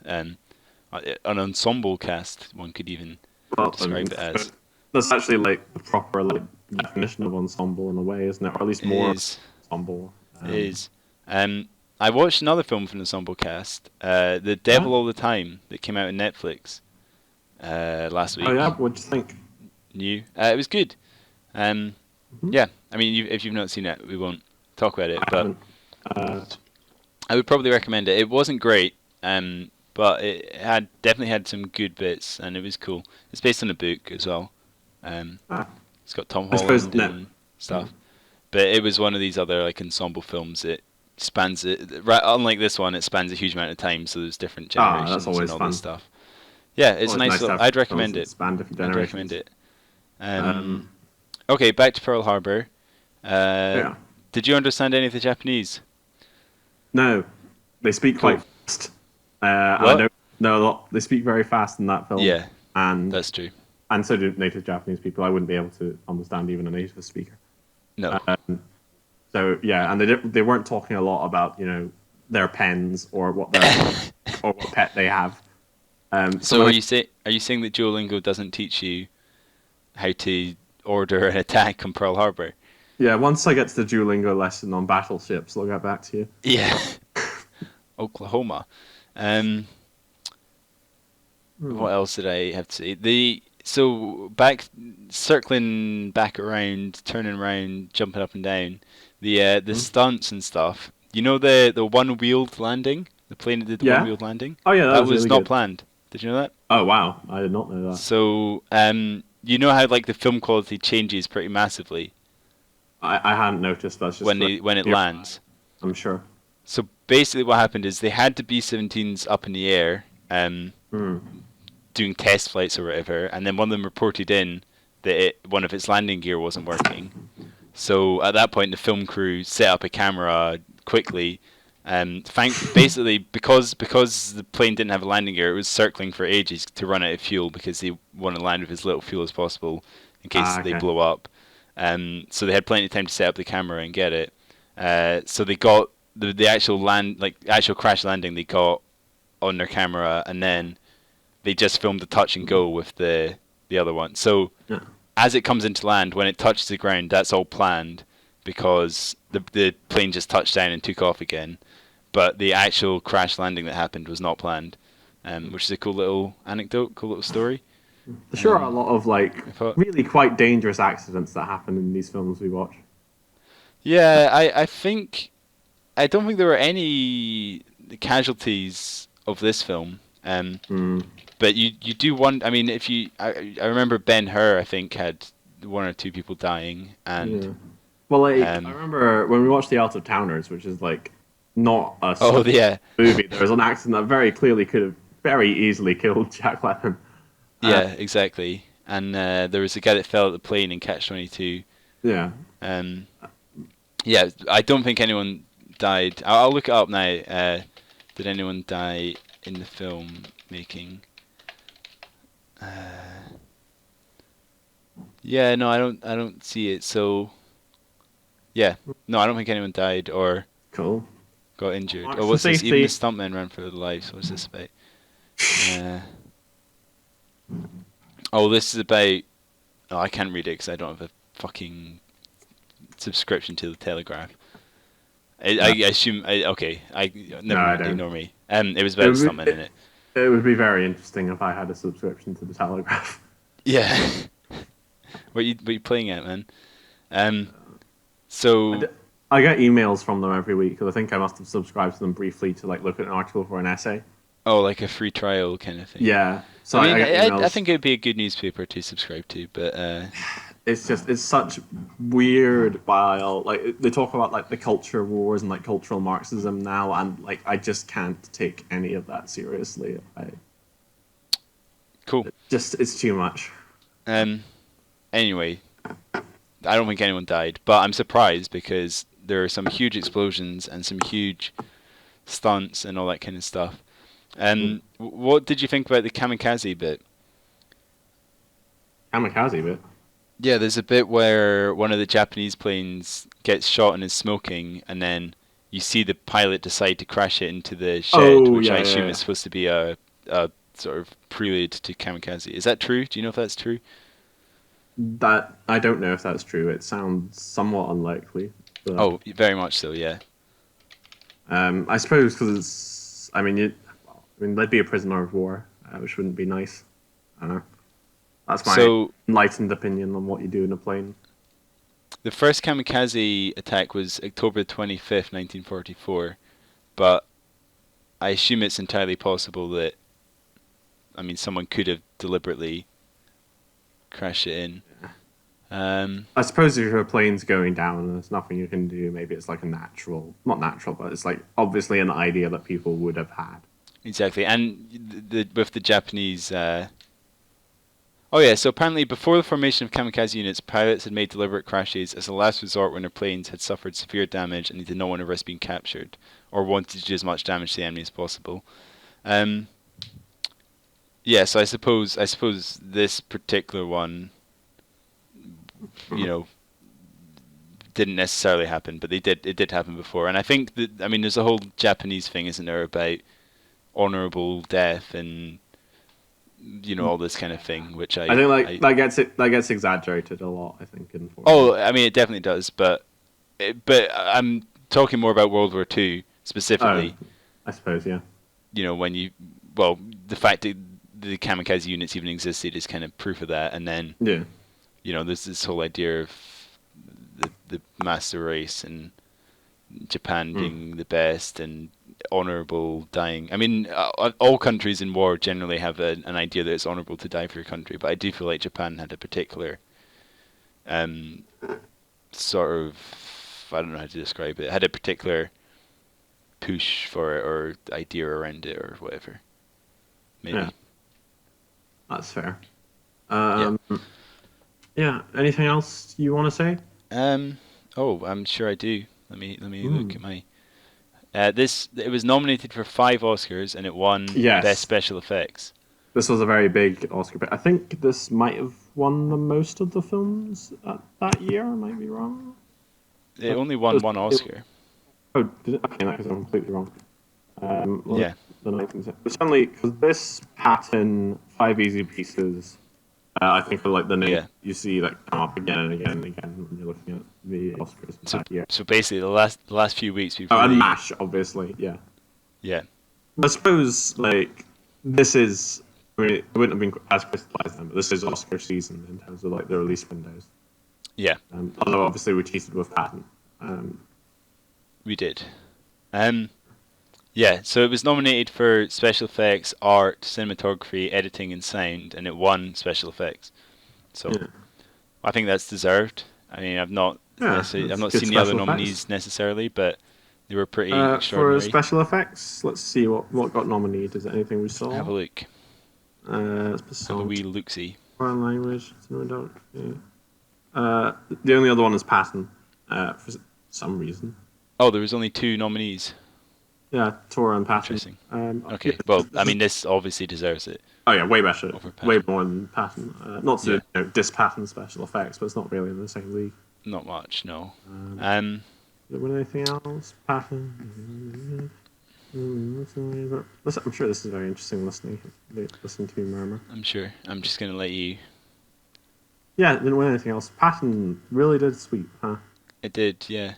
an ensemble cast. One could even Well, I mean, describe it as. that's actually like the proper like definition of ensemble in a way, isn't it? Or at least It more is. ensemble. It is. I watched another film from the ensemble cast, The Yeah. Devil All the Time, that came out on Netflix last Oh yeah. week. What'd you think? New. It was good. Hmm. Yeah, I mean, if you've not seen it, we won't talk about it, I but haven't. I would probably recommend it. It wasn't great, but it had definitely had some good bits, and it was cool. It's based on a book as well. Um, Uh, it's got Tom I suppose Holland net. and stuff, but it was one of these other like ensemble films. It spans it right, unlike this one. It spans a huge amount of time, so there's different Ah, that's generations and always all fun. this stuff. Yeah, it's a Always nice. nice to have I'd films recommend that it. span different I'd recommend generations. it. Um, Okay, back to Pearl Harbor. yeah. Did you understand any of the Japanese? No, they speak Cool. quite fast. I What? don't know a lot. They speak very fast in that film. Yeah, and that's true. and so do native Japanese people. I wouldn't be able to understand even a native speaker. No. So yeah, and they weren't talking a lot about their pens or what their or what pet they have. So when are you saying that Duolingo doesn't teach you how to order an attack on Pearl Harbor? yeah, once I get to the Duolingo lesson on battleships, I'll get back to you. Yeah. Oklahoma. What else did I have to say? Circling back around, turning around, jumping up and down, the stunts and stuff. You know the one wheeled landing, the plane that did the Yeah. one wheeled landing. Oh yeah, that That was was really not good. planned. Did you know that? Oh wow, I did not know that. So you know how like the film quality changes pretty massively I hadn't noticed. That's just when it yeah, lands. I'm sure. So basically, what happened is they had the B-17s up in the air, Hmm. doing test flights or whatever, and then one of them reported in that one of its landing gear wasn't working. So at that point, the film crew set up a camera quickly. Basically, because the plane didn't have a landing gear, it was circling for ages to run out of fuel because they want to land with as little fuel as possible in case they Okay. blow up. So they had plenty of time to set up the camera and get it. So they got the actual actual crash landing they got on their camera, and then they just filmed the touch and go with the other one. So Yeah. as it comes into land, when it touches the ground, that's all planned because the plane just touched down and took off again. But the actual crash landing that happened was not planned, which is a cool little anecdote, cool little story. There sure are a lot of like I thought- really quite dangerous accidents that happen in these films we watch. Yeah, I don't think there were any casualties of this film. But you do want. I mean, I remember Ben-Hur, I think, had one or two people dying, and Yeah. Well, like I Um, remember when we watched The Out of Towners, which is like not a oh yeah, movie. There was an accident that very clearly could have very easily killed Jack Lemmon. yeah, exactly. And there was a guy that fell at the plane in Catch-22. Yeah. Yeah, I don't think anyone died. I'll look it up now. Did anyone die in the film making? Yeah, no, I don't see it. So, yeah, no, I don't think anyone died or Cool. got injured. Marks Oh, for what's this? Even the safety. stuntmen ran for their lives. What's this about? Uh, oh, this is about. Oh, I can't read it because I don't have a fucking subscription to the Telegraph. I assume. Okay, never I mind. don't. Ignore me. It was about It would- stuntmen in it. It would be very interesting if I had a subscription to the Telegraph. Yeah. what you playing at, man? So I get emails from them every week because I think I must have subscribed to them briefly to like look at an article for an essay. like a free trial kind of thing. Yeah. So I mean, get I emails. think it would be a good newspaper to subscribe to, but It's such weird bile. Like they talk about like the culture wars and like cultural Marxism now, and like I just can't take any of that seriously. cool. It's too much. Anyway, I don't think anyone died, but I'm surprised because there are some huge explosions and some huge stunts and all that kind of stuff. What did you think about the kamikaze bit? Kamikaze bit. Yeah, there's a bit where one of the Japanese planes gets shot and is smoking, and then you see the pilot decide to crash it into the shed, Oh, which yeah, I assume yeah. is supposed to be a sort of prelude to Kamikaze. Is that true? Do you know if that's true? That I don't know if that's true. It sounds somewhat unlikely, but Oh, very much so. Yeah. I suppose because it's. I mean, they'd be a prisoner of war, which wouldn't be nice. I don't know. That's my So enlightened opinion on what you do in a plane. the first kamikaze attack was October 25th, 1944, but I assume it's entirely possible that, I mean, someone could have deliberately crashed it in. I suppose if your plane's going down and there's nothing you can do, maybe it's like a natural, not natural, but it's like obviously an idea that people would have had. Exactly, and with the Japanese. Oh yeah, so apparently before the formation of kamikaze units, pilots had made deliberate crashes as a last resort when their planes had suffered severe damage and they did not want to risk being captured, or wanted to do as much damage to the enemy as possible. Um, yeah, so I suppose this particular one, you know, didn't necessarily happen, but it did happen before, and I think that, I mean, there's a whole Japanese thing, isn't there, about honorable death and all this kind of thing, which I think like that gets exaggerated a lot. I think in oh, I mean, it definitely does, but I'm talking more about World War Two oh, specifically. I suppose yeah. When well, the fact that the kamikaze units even existed is kind of proof of that, and then Yeah. there's this whole idea of the master race and Japan being the best and honorable dying. I mean, all countries in war generally have an idea that it's honorable to die for your country, but I do feel like Japan had a particular um, sort of, I don't know how to describe it, had a particular push for it or idea around it or whatever. Maybe. Yeah. That's fair. Yeah. Yeah. Anything else you want to say? Oh, I'm sure I do. Let me look at my. It was nominated for 5 Oscars and it won Best Yes. Special Effects. This was a very big Oscar pick. I think this might have won the most of the films that year. I might be wrong. It only It won was, one Oscar. oh, did it? Okay, that is completely wrong. Yeah. The 19th. But certainly, because this pattern, Five Easy Pieces, I think for like the name Yeah. you see like come up again and again and again when you're looking at the Oscars So that year. so basically the last few weeks we've Oh, and really Mash, obviously, yeah. yeah. I suppose like this is. I mean, it wouldn't have been as crystallized then, but this is Oscar season in terms of like the release windows. Yeah, Although obviously we cheated with Patton. we did. Yeah, so it was nominated for special effects, art, cinematography, editing and sound, and it won special effects. So Yeah. I think that's deserved. I mean, I've not That's I've not good seen the other special nominees effects. necessarily, but they were pretty For extraordinary. special effects, let's see what got nominated. Is there anything we saw? Have a look. Let's Have a put wee look-see. foreign language, cinematography. The only other one is Patton, for some reason. Oh, there was only 2 nominees. Yeah, Tora and Patton. Interesting. Yeah, Okay, well, I mean, this obviously deserves it. oh yeah, way better, Over Patton. way more than Patton. Not to Yeah. diss Patton special effects, but it's not really in the same league. Not much, no. Did it win anything else? Patton. I'm sure this is very interesting listening to me murmur. I'm sure. I'm just gonna let you. Yeah, didn't win anything else. Patton really did sweep, huh? It did, yeah.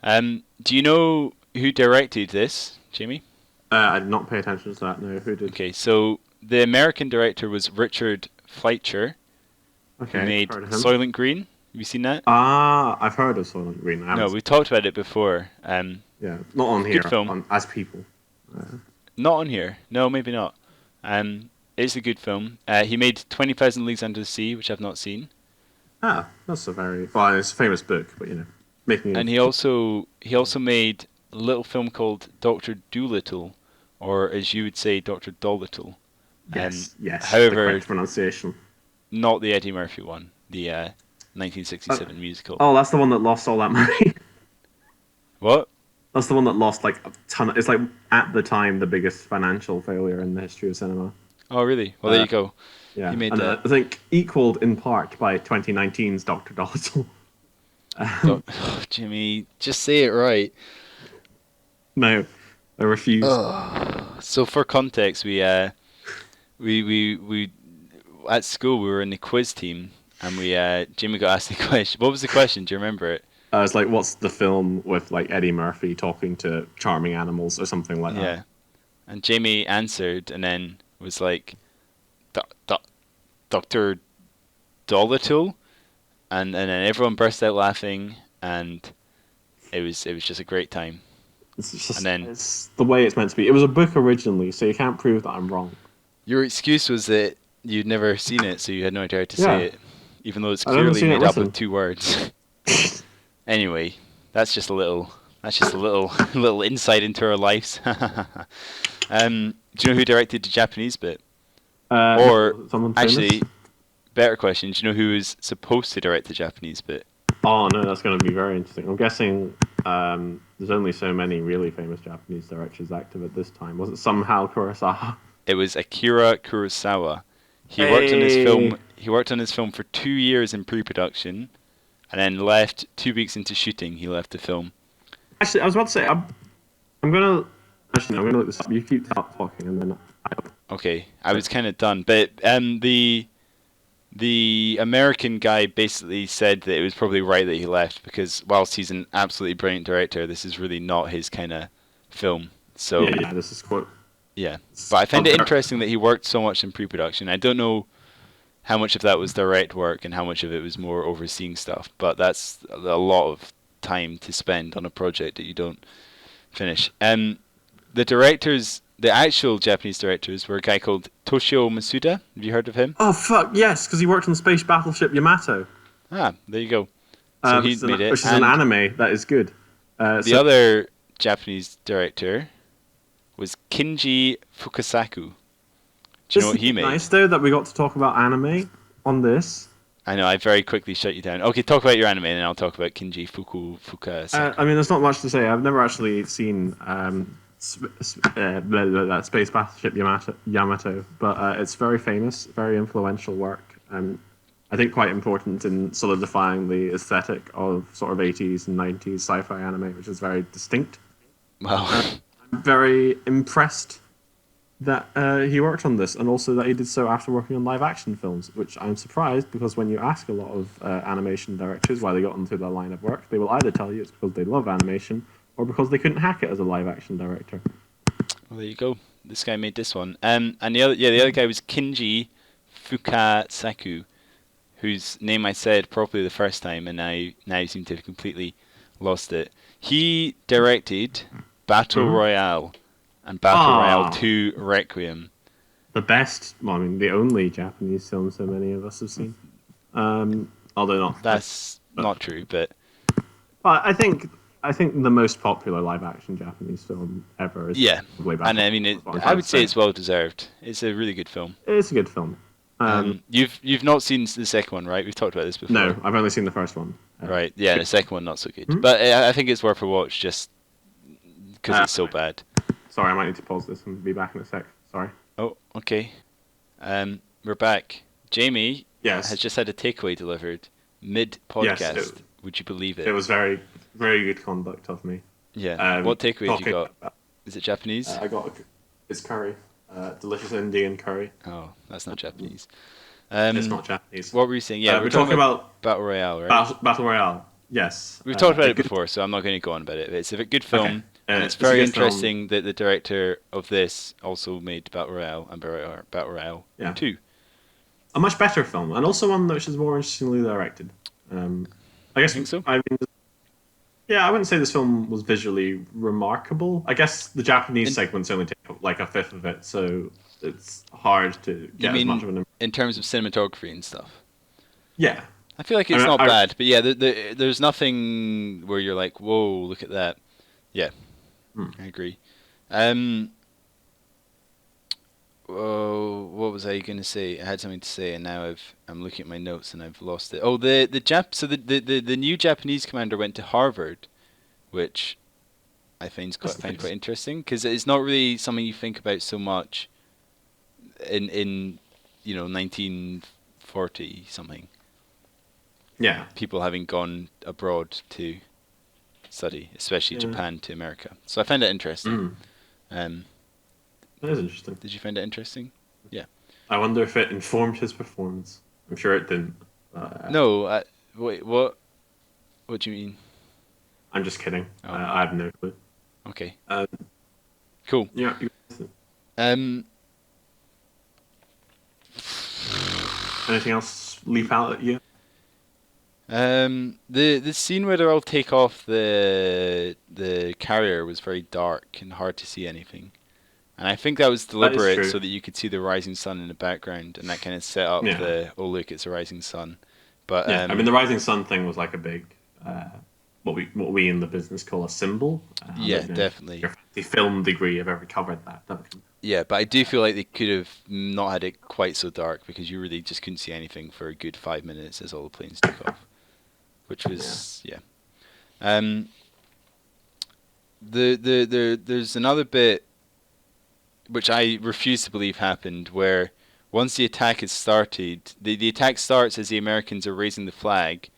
Do you know who directed this, Jamie? I did not pay attention to that. No, who did? Okay, so the American director was Richard Fleischer, Okay, who made heard of him. Soylent Green. Have you seen that? Ah, I've heard of Soylent Green. I No, haven't we talked about it before. yeah, not on Good here. film. As people. Not on here. No, maybe not. It's a good film. He made 20,000 Leagues Under the Sea, which I've not seen. Ah, that's a very well. It's a famous book, but making. And he also made a little film called Doctor Dolittle, or as you would say, Doctor Dolittle. yes, the However, correct pronunciation. not the Eddie Murphy one, the 1967 musical. Oh, that's the one that lost all that money. What? That's the one that lost like a ton. It's like at the time the biggest financial failure in the history of cinema. Oh, really? Well, there you go. Yeah, He made and that. I think equaled in part by 2019's Doctor Dolittle. Oh, Jimmy, just say it right. No, I refuse. So for context, we we at school we were in the quiz team, and we Jamie got asked the question. What was the question? Do you remember it? It's like, what's the film with like Eddie Murphy talking to charming animals or something like that? Yeah. And Jamie answered, and then was like, Doctor Dolittle, and then everyone burst out laughing, and it was just a great time. It's just And then it's the way it's meant to be. It was a book originally, so you can't prove that I'm wrong. your excuse was that you'd never seen it, so you had no idea how to Yeah. say it, even though it's I've never clearly seen it made up written. of 2 words. Anyway, that's just a little. That's just a little little insight into our lives. Do you know who directed the Japanese bit? Or Someone famous? actually, better question: do you know who was supposed to direct the Japanese bit? Oh no, that's going to be very interesting. I'm guessing there's only so many really famous Japanese directors active at this time. Was it somehow Kurosawa? It was Akira Kurosawa. He worked on his Hey. film. He worked on his film for 2 years in pre-production, and then left 2 weeks into shooting. He left the film. Actually, I was about to say I'm gonna actually no, I'm gonna look this up. You keep talking, and then Okay, I was kind of done, but the American guy basically said that it was probably right that he left because whilst he's an absolutely brilliant director, this is really not his kind of film. So yeah, this is quite. yeah, but I find it interesting that he worked so much in pre-production. I don't know how much of that was direct work and how much of it was more overseeing stuff, but that's a lot of time to spend on a project that you don't finish. The directors, the actual Japanese directors, were a guy called Toshio Masuda. Have you heard of him? Oh fuck yes, because he worked on Space Battleship Yamato. Ah, there you go. So he made it. Which is And an anime that is good. the other Japanese director was Kinji Fukasaku. Do you know what he made? Nice though that we got to talk about anime on this. I know, I very quickly shut you down. Okay, talk about your anime and then I'll talk about Kinji Fukasaku. I mean, there's not much to say. I've never actually seen Space Battleship Yamato, but it's very famous, very influential work. I think quite important in solidifying the aesthetic of sort of 80s and 90s sci-fi anime, which is very distinct. Well, I'm very impressed that he worked on this, and also that he did so after working on live action films, which I'm surprised because when you ask a lot of animation directors why they got into their line of work, they will either tell you it's because they love animation or because they couldn't hack it as a live action director. well, there you go. This guy made this one. And the other guy was Kinji Fukasaku, whose name I said properly the first time, and now you seem to have completely lost it. He directed Battle Royale and Battle Royale 2 Requiem. The best, well, I mean, the only Japanese film so many of us have seen. Although not. That's not true, but But I think the most popular live action Japanese film ever is yeah. probably Battle And I mean, Royale. I would say it's well deserved. It's a really good film. It's a good film. You've not seen the second one, right? We've talked about this before. No, I've only seen the first one. Right, yeah, the second one not so good. But I think it's worth a watch just because it's so bad. Sorry, I might need to pause this and be back in a sec. Sorry. Oh, okay. We're back. Jamie Yes. has just had a takeaway delivered mid-podcast. Yes, Would you believe it? It was very, very good conduct of me. Yeah. What takeaway have you talking- got? Is it Japanese? I got it's curry, delicious Indian curry. Oh, that's not Japanese. It's not Japanese. What were you saying? Yeah, we're talking about Battle Royale, right? Battle Royale. Yes, We've talked about it good- before, so I'm not going to go on about it. But it's a good film, Okay. and it's It's a very good film. interesting that the director of this also made Battle Royale and Battle Royale Yeah. 2. A much better film, and also one which is more interestingly directed. I guess. Think so? I mean, yeah, I wouldn't say this film was visually remarkable. I guess the Japanese segments only take up like a fifth of it, so it's hard to You get as much of mean an. in terms of cinematography and stuff? Yeah, I feel like it's I mean, not bad, but yeah, there's nothing where you're like, whoa, look at that. Yeah, I agree. Oh, what was I going to say? I had something to say, and now I'm looking at my notes and I've lost it. Oh, so the new Japanese commander went to Harvard, which I find quite interesting because it's not really something you think about so much in 1940 something. yeah. People having gone abroad to study, especially Japan to America. So I find it interesting. That is interesting. Did you find it interesting? Yeah. I wonder if it informed his performance. I'm sure it didn't. No, wait, what? What do you mean? I'm just kidding. Oh, I have no clue. okay, Uh, cool. yeah. Um, Anything else leap out at you? the scene where they all take off the carrier was very dark and hard to see anything. And I think that was That is deliberate true. so that you could see the rising sun in the background, and that kind of set up Yeah. the oh look, it's a rising sun. But Yeah. I mean, the rising sun thing was like a big, what we in the business call a symbol. I yeah, don't know if definitely. your fancy film degree have ever covered that. Yeah, but I do feel like they could have not had it quite so dark because you really just couldn't see anything for a good 5 minutes as all the planes took off, which Yeah. was yeah. Um, there's another bit which I refuse to believe happened where once the attack is started, the attack starts as the Americans are raising the flag,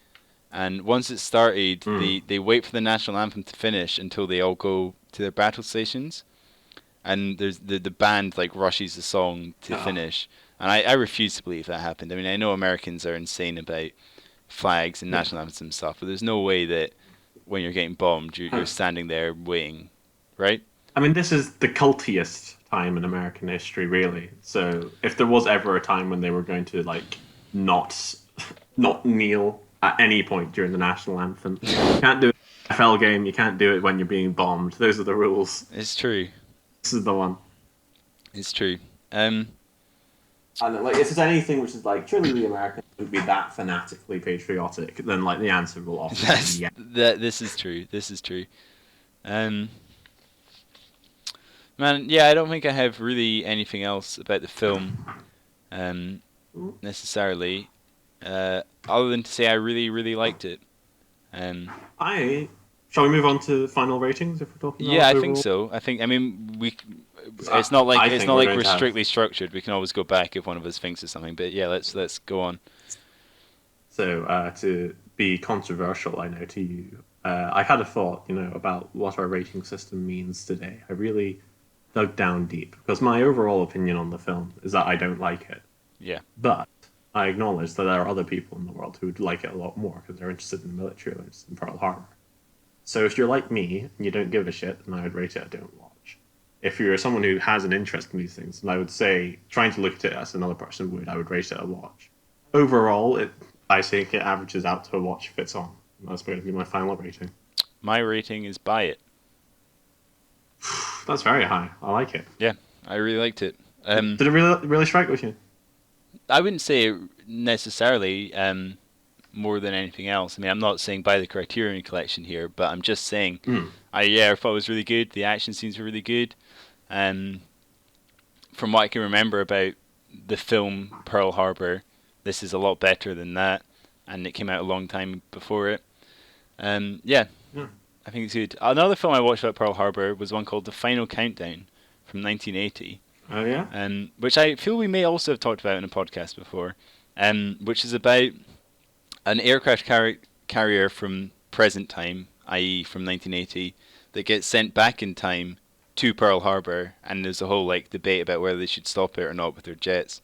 and once it started, Mm. they wait for the national anthem to finish until they all go to their battle stations, and there's the band like rushes the song to Oh. finish, and I refuse to believe that happened. I mean, I know Americans are insane about flags and Yeah. national anthems and stuff, but there's no way that when you're getting bombed, you're standing there waiting, right? I mean, this is the cultiest time in American history, really. So, if there was ever a time when they were going to like not not kneel at any point during the national anthem, you can't do it in an NFL game. You can't do it when you're being bombed. Those are the rules. It's true. This is the one. It's true. Um, And like, if there's anything which is like truly the Americans would be that fanatically patriotic, then like the answer will often be that's yeah. that. This is true. This is true. Um, man, yeah, I don't think I have really anything else about the film, necessarily, other than to say I really, really liked it. Um, I shall we move on to final ratings if we're talking yeah, about I think overall? so. I think. I mean, we. I, It's not like I it's think not we're like going we're to have. strictly structured. We can always go back if one of us thinks of something. But yeah, let's go on. So, to be controversial, I know to you, I had a thought, about what our rating system means today. I really dug down deep because my overall opinion on the film is that I don't like it. Yeah. But I acknowledge that there are other people in the world who would like it a lot more because they're interested in military or interested in Pearl Harbor. So, if you're like me and you don't give a shit, then I would rate it a don't watch. If you're someone who has an interest in these things, then I would say, trying to look at it as another person would, I would rate it a watch. Overall, I think it averages out to a watch if it's on. That's going to be my final rating. My rating is buy it. That's very high. I like it. Yeah, I really liked it. Did it really strike with you? I wouldn't say necessarily more than anything else. I mean, I'm not saying buy the Criterion Collection here, but I'm just saying Mm. I thought it was really good. The action scenes were really good. From what I can remember about the film Pearl Harbor, this is a lot better than that, and it came out a long time before it. Yeah, Yeah. I think it's good. Another film I watched about Pearl Harbor was one called The Final Countdown from 1980. Oh yeah. Which I feel we may also have talked about in a podcast before, which is about an aircraft carrier from present time, i.e., from 1980, that gets sent back in time to Pearl Harbor, and there's a whole like debate about whether they should stop it or not with their jets.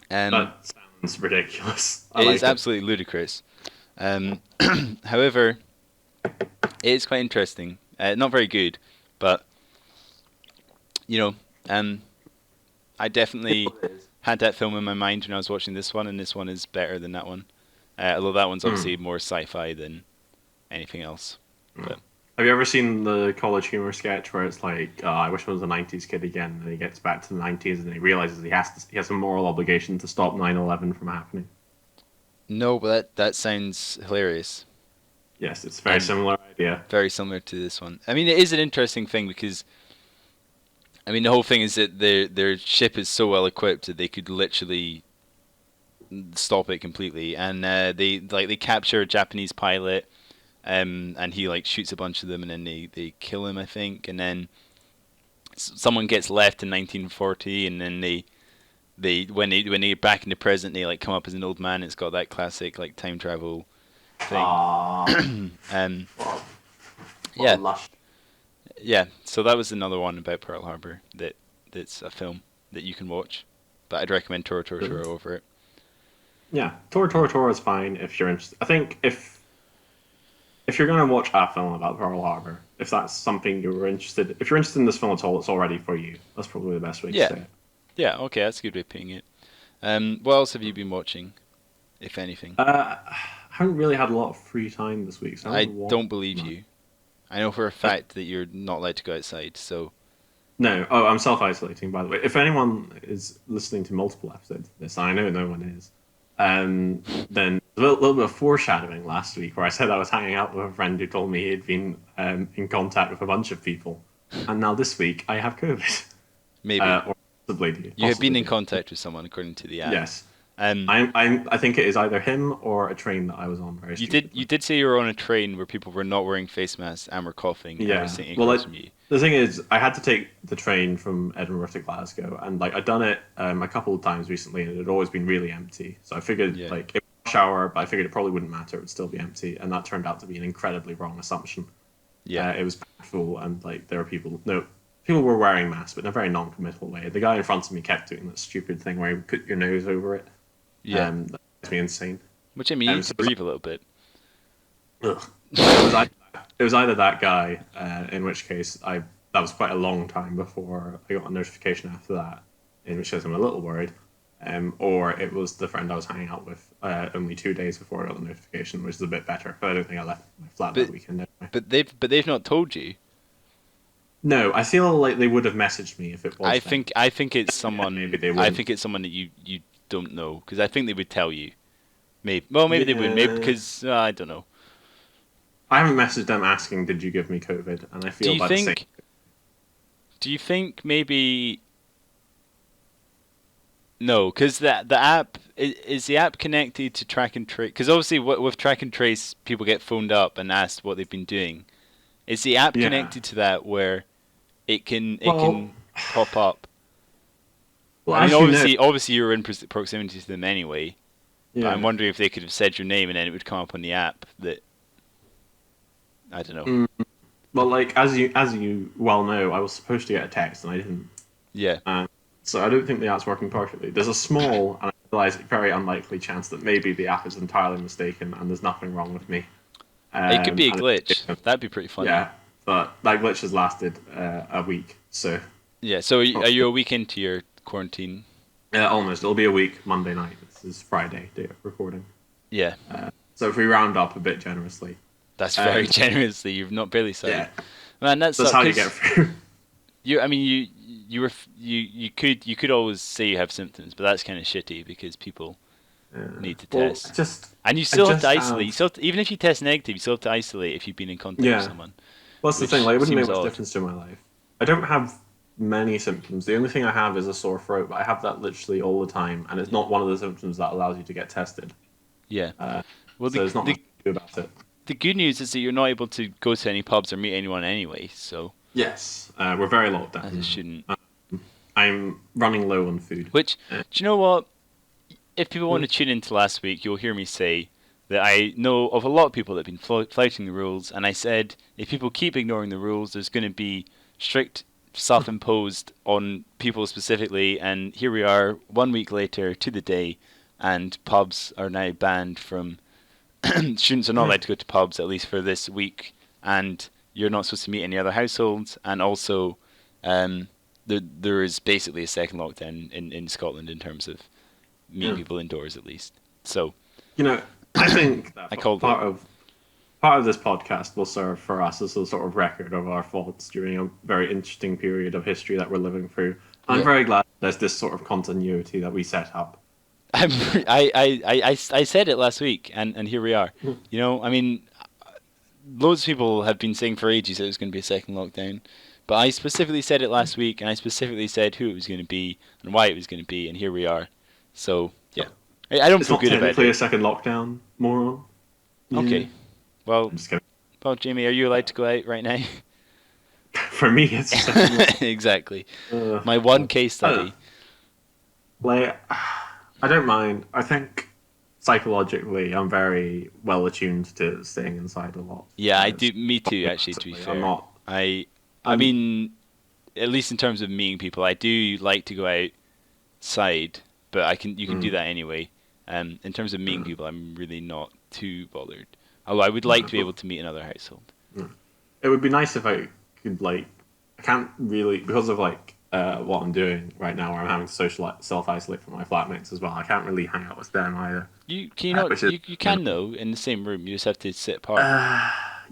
That sounds ridiculous. I It like is it. absolutely ludicrous. However, it is quite interesting. Not very good, but you know, I definitely had that film in my mind when I was watching this one, and this one is better than that one. Although that one's obviously more sci-fi than anything else. But Have you ever seen the College Humor sketch where it's like, I wish I was a '90s kid again, and he gets back to the '90s and he realizes he has a moral obligation to stop 9/11 from happening? no, but that sounds hilarious. Yes, it's a very similar idea. Very similar to this one. I mean, it is an interesting thing because, I mean, the whole thing is that their ship is so well equipped that they could literally stop it completely, and they capture a Japanese pilot, and he like shoots a bunch of them, and then they kill him, I think, and then someone gets left in 1940, and then they when they get back in the present, they like come up as an old man. It's got that classic like time travel thing. What Yeah. a lush. Yeah, so that was another one about Pearl Harbor that's a film that you can watch. but I'd recommend Tora Tora Tora over it. Yeah, Tora Tora Tora is fine if you're interested. I think if you're going to watch a film about Pearl Harbor, if that's something you're interested, if you're interested in this film at all, it's already for you. That's probably the best way to Yeah. say it. Yeah, okay, that's a good way of putting it. What else have you been watching, if anything? I haven't really had a lot of free time this week, so I I haven't watched don't believe much. you. I know for a fact that you're not allowed to go outside, so No, oh, I'm self-isolating, by the way. If anyone is listening to multiple episodes of this, and I know no one is, then a little bit of foreshadowing last week where I said I was hanging out with a friend who told me he had been in contact with a bunch of people, and now this week I have COVID. maybe. Or possibly do. You have been in do. contact with someone according to the app. Yes. Um, I think it is either him or a train that I was on very you stupidly. did say you were on a train where people were not wearing face masks and were coughing and Yeah. were sitting Well, across from you. the thing is, I had to take the train from Edinburgh to Glasgow, and like I'd done it a couple of times recently, and it had always been really empty. So I figured Yeah. like it was rush hour, but I figured it probably wouldn't matter; it would still be empty, and that turned out to be an incredibly wrong assumption. Yeah. It was packed full, and like there were people. No, people were wearing masks, but in a very non-committal way. The guy in front of me kept doing that stupid thing where he would put your nose over it. Yeah. That makes me insane. Which I mean, you so could breathe a little bit. Ugh. It was either that guy, in which case that was quite a long time before I got a notification after that, in which case I'm a little worried, or it was the friend I was hanging out with only 2 days before I got the notification, which is a bit better. But I don't think I left my flat that weekend anyway. But they've not told you. No, I feel like they would have messaged me if it was. I think it's someone. maybe they I wouldn't. think it's someone that you don't know, because I think they would tell you. Maybe they would. Maybe Yeah. because I don't know. I haven't messaged them asking, "Did you give me COVID?" And I feel Do you by the same. think? Do you think maybe? No, because the app is the app connected to Track and Trace? Because obviously, with Track and Trace, people get phoned up and asked what they've been doing. Is the app Yeah. connected to that where it can Well- pop up? Well, I mean, as you know- obviously you're in proximity to them anyway. But yeah. I'm wondering if they could have said your name and then it would come up on the app. That I don't know. Well, like as you well know, I was supposed to get a text and I didn't. Yeah, So I don't think the app's working perfectly. There's a small and I realise very unlikely chance that maybe the app is entirely mistaken and there's nothing wrong with me. it could be a And glitch. That'd be pretty funny. yeah, but that glitch has lasted a week, so Yeah. So are you a week into your quarantine? almost. It'll be a week Monday night. This is Friday day of recording. Yeah. So if we round up a bit generously, That's very generously. You've not barely said. yeah, Man, that's that's how you get through. you could always say you have symptoms, but that's kind of shitty because people need to Well, test. just And you still have just to isolate. You still even if you test negative, you still have to isolate if you've been in contact Yeah. with someone. what's the which thing? Like, it wouldn't make seems much odd. difference to my life. I don't have many symptoms. The only thing I have is a sore throat, but I have that literally all the time, and it's not one of the symptoms that allows you to get tested. Yeah. Well, So there's not much to do about it. the good news is that you're not able to go to any pubs or meet anyone anyway, so Yes, we're very locked as down. it shouldn't. I'm running low on food. Which, do you know what? If people want to tune into last week, you'll hear me say that I know of a lot of people that have been flouting the rules, and I said if people keep ignoring the rules, there's going to be strict self-imposed on people specifically, and here we are 1 week later to the day, and pubs are now banned from... students are not allowed to go to pubs, at least for this week, and you're not supposed to meet any other households, and also there is basically a second lockdown in Scotland in terms of meeting people indoors at least. So You know, I think that I called part of this podcast will serve for us as a sort of record of our thoughts during a very interesting period of history that we're living through. I'm Yeah. very glad there's this sort of continuity that we set up. I said it last week, and here we are. You know, I mean, loads of people have been saying for ages that it was going to be a second lockdown, but I specifically said it last week, and I specifically said who it was going to be and why it was going to be, and here we are. So yeah, I don't It's feel not good about technically it. a second lockdown, moron. Okay, well, I'm just kidding. Jamie, are you allowed to go out right now? For me, it's a second lockdown. Exactly. Uh, My one case I don't study. know. Like, I don't mind. I think psychologically, I'm very well attuned to staying inside a lot. Yeah, I It's- do. Me too. Actually, to be I'm fair, not. I I'm- mean, at least in terms of meeting people, I do like to go out side, but you can do Mm. that anyway. In terms of meeting people, I'm really not too bothered. Although I would like to be able to meet another household. Mm. It would be nice if I could like. I can't really because of like what I'm doing right now, where I'm having to self isolate from my flatmates as well. I can't really hang out with them either, You can you not which is you can annoying. though in the same room. You just have to sit apart.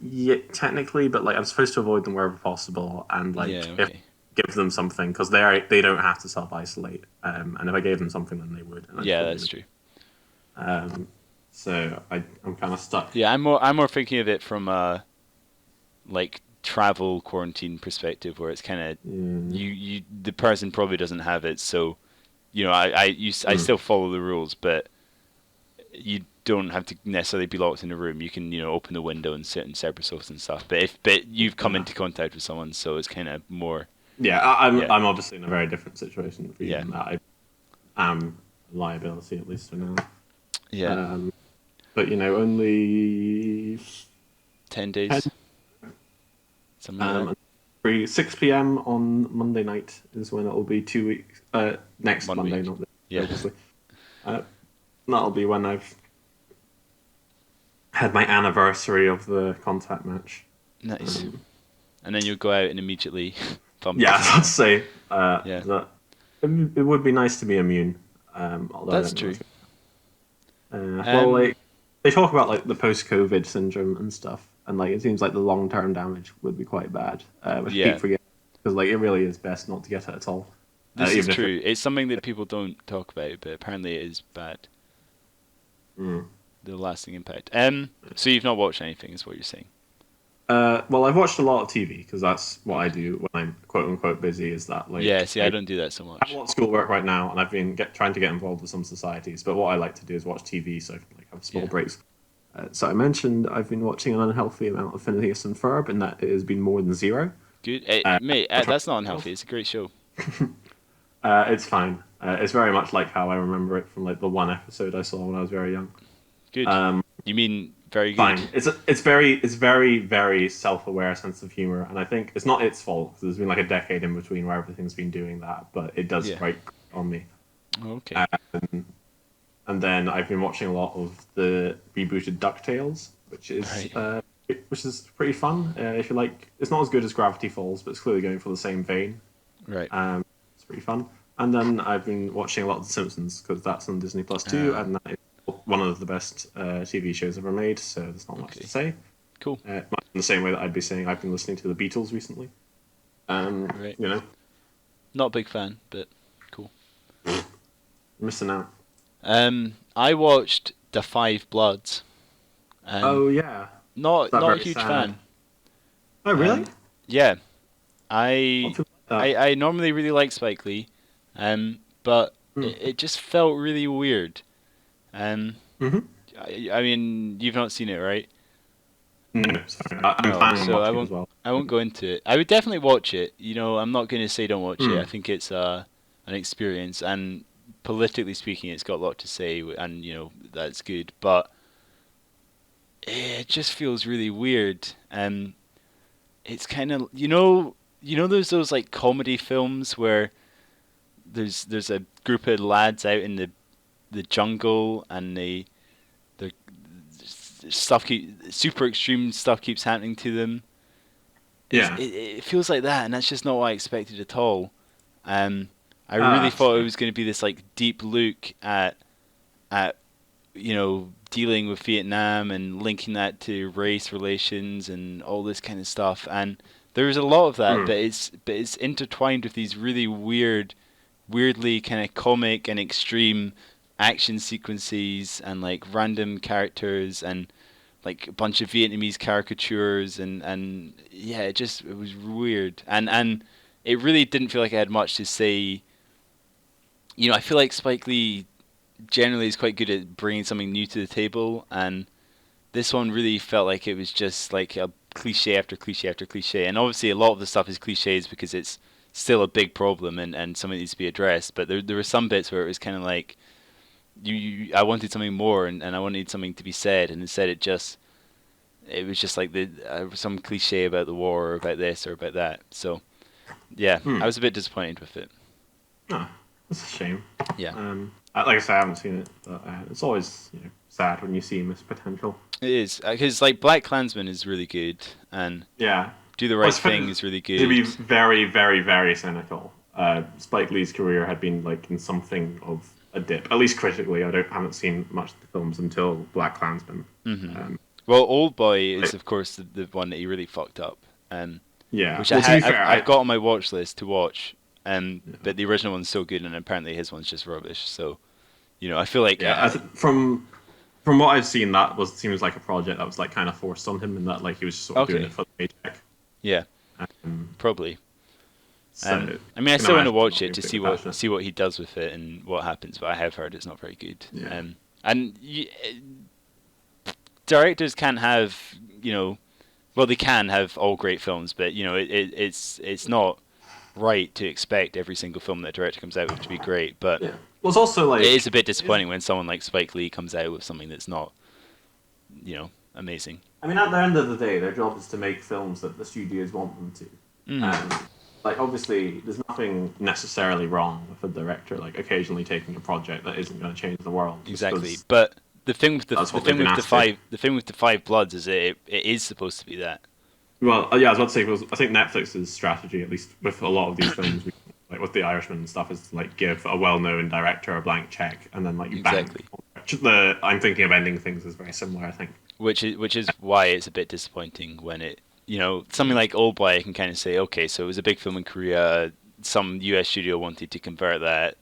Yeah, technically, but like I'm supposed to avoid them wherever possible, and Yeah. like if Okay. give them something because they don't have to self isolate, and if I gave them something, then they would, and I just Yeah, wouldn't that's give true. it. So I'm kind of stuck. Yeah, I'm more thinking of it from a like travel quarantine perspective, where it's kind of Mm, you the person probably doesn't have it, so I mm, still follow the rules, but you don't have to necessarily be locked in a room. You can open the window and sit in separate sofas and stuff. But you've come yeah, into contact with someone, so it's kind of more yeah. yeah I'm obviously in a very different situation for you yeah in that I am a liability at least for now. yeah Um, but only 10. .10 days something like that. And free 6 p.m. on Monday night is when it'll be 2 weeks. Next 1 Monday, week. not this, Yeah, obviously. Uh, that'll be when I've had my anniversary of the contact match. nice. Um, And then you'll go out and immediately bump yeah, into I'd someone. say Yeah, that it would be nice to be immune. Although I that's don't know. true. Well, Um, like they talk about like the post-COVID syndrome and stuff, and like it seems like the long-term damage would be quite bad. Which I keep yeah, forgetting because like it really is best not to get it at all, this is even if it. true. It's something that people don't talk about, but apparently it is bad. Mm. The lasting impact. So you've not watched anything, is what you're saying? Well, I've watched a lot of TV because that's what I do when I'm quote unquote busy. Is that Yeah, like see, I I don't do that so have a much. lot of schoolwork right now, and I've been trying to get involved with some societies. But what I like to do is watch TV, so I can like have small Yeah, breaks. So I mentioned I've been watching an unhealthy amount of Phineas and Ferb, and that it has been more than zero. good. Uh, Mate, which that's not I- unhealthy. It's a great show. it's fine. It's very much like how I remember it from like the one episode I saw when I was very young. Good. Um, You mean very good? Fine. It's very self-aware sense of humor, and I think it's not its fault because there's been like a decade in between where everything's been doing that, but it does Yeah. break on me. Okay. And then I've been watching a lot of the rebooted DuckTales, Right. which is pretty fun. If you like, it's not as good as Gravity Falls, but it's clearly going for the same vein. Right. It's pretty fun. And then I've been watching a lot of The Simpsons because that's on Disney Plus too, Uh, and that is one of the best TV shows ever made. So there's not much to okay. say. Cool. Much in the same way that I'd be saying I've been listening to the Beatles recently. Right. You know, Not a big fan, but cool. missing out. I watched The Five Bloods. Um, Oh yeah, is that not a very huge sad? fan. Oh really? Yeah. What I people like that? I normally really like Spike Lee, but Hmm. it just felt really weird. Um, Mm-hmm. I mean, you've not seen it, right? No, sorry. I'm Oh, planning on so watching it as well. I won't go into it. I would definitely watch it. I'm not going to say don't watch it. I Hmm. think it's an experience, and politically speaking, it's got a lot to say, and that's good. But it just feels really weird. It's kind of there's those like comedy films where there's a group of lads out in the jungle, and the super extreme stuff keeps happening to them. Yeah. It feels like that, and that's just not what I expected at all. Um, I really Ah, thought it sorry. was going to be this like deep look at dealing with Vietnam and linking that to race relations and all this kind of stuff. And there was a lot of that, Hmm. but it's intertwined with these really weirdly kind of comic and extreme action sequences and like random characters and like a bunch of Vietnamese caricatures and yeah, it was weird and it really didn't feel like I had much to say. I feel like Spike Lee generally is quite good at bringing something new to the table, and this one really felt like it was just like a cliche after cliche after cliche. And obviously, a lot of the stuff is cliches because it's still a big problem and something needs to be addressed. But there were some bits where it was kind of like I wanted something more and I wanted something to be said, and instead it was just like some cliche about the war or about this or about that. So yeah, Hmm. I was a bit disappointed with it. Ah, It's a shame. Yeah, Like I said, I haven't seen it, but it's always sad when you see missed potential. it is because like Black Klansman is really good, and Yeah. Do the Well, I Right Thing suppose is really to be good. very, very, very cynical, Spike Lee's career had been like in something of a dip, at least critically. Haven't seen much of the films until Black Klansman. Hmm. Um, Well, Old Boy is like, of course the one that he really fucked up, yeah. which Well, to be fair, I've got on my watch list to watch, yeah, but the original one's so good, and apparently his one's just rubbish. So I feel like yeah, from what I've seen, seems like a project that was like kind of forced on him, and that like he was just sort of doing okay, it for the paycheck. yeah, Um, probably. so I mean, I I can still want to imagine watch not it being to particularly passionate. see what he does with it and what happens, but I have heard it's not very good. Yeah. And directors can't have well, they can have all great films, but it's not right to expect every single film that a director comes out with to be great. But Yeah. Well, it's also it is like a bit disappointing when someone like Spike Lee comes out with something that's not amazing. I mean, at the end of the day, their job is to make films that the studios want them to. Mm. Like, obviously, there's nothing necessarily wrong with a director like occasionally taking a project that isn't going to change the world. just Exactly, 'cause but the thing with the that's what thing they've been with asked to. the thing with the Five Bloods is it is supposed to be that. Well, yeah, I was about to say, because I think Netflix's strategy, at least with a lot of these films, like with The Irishman and stuff, is to like give a well-known director a blank check and then like you bang. Exactly. I'm thinking of ending things is very similar. I think. Which is why it's a bit disappointing when it something like Old Boy I can kind of say okay, so it was a big film in Korea, some US studio wanted to convert that,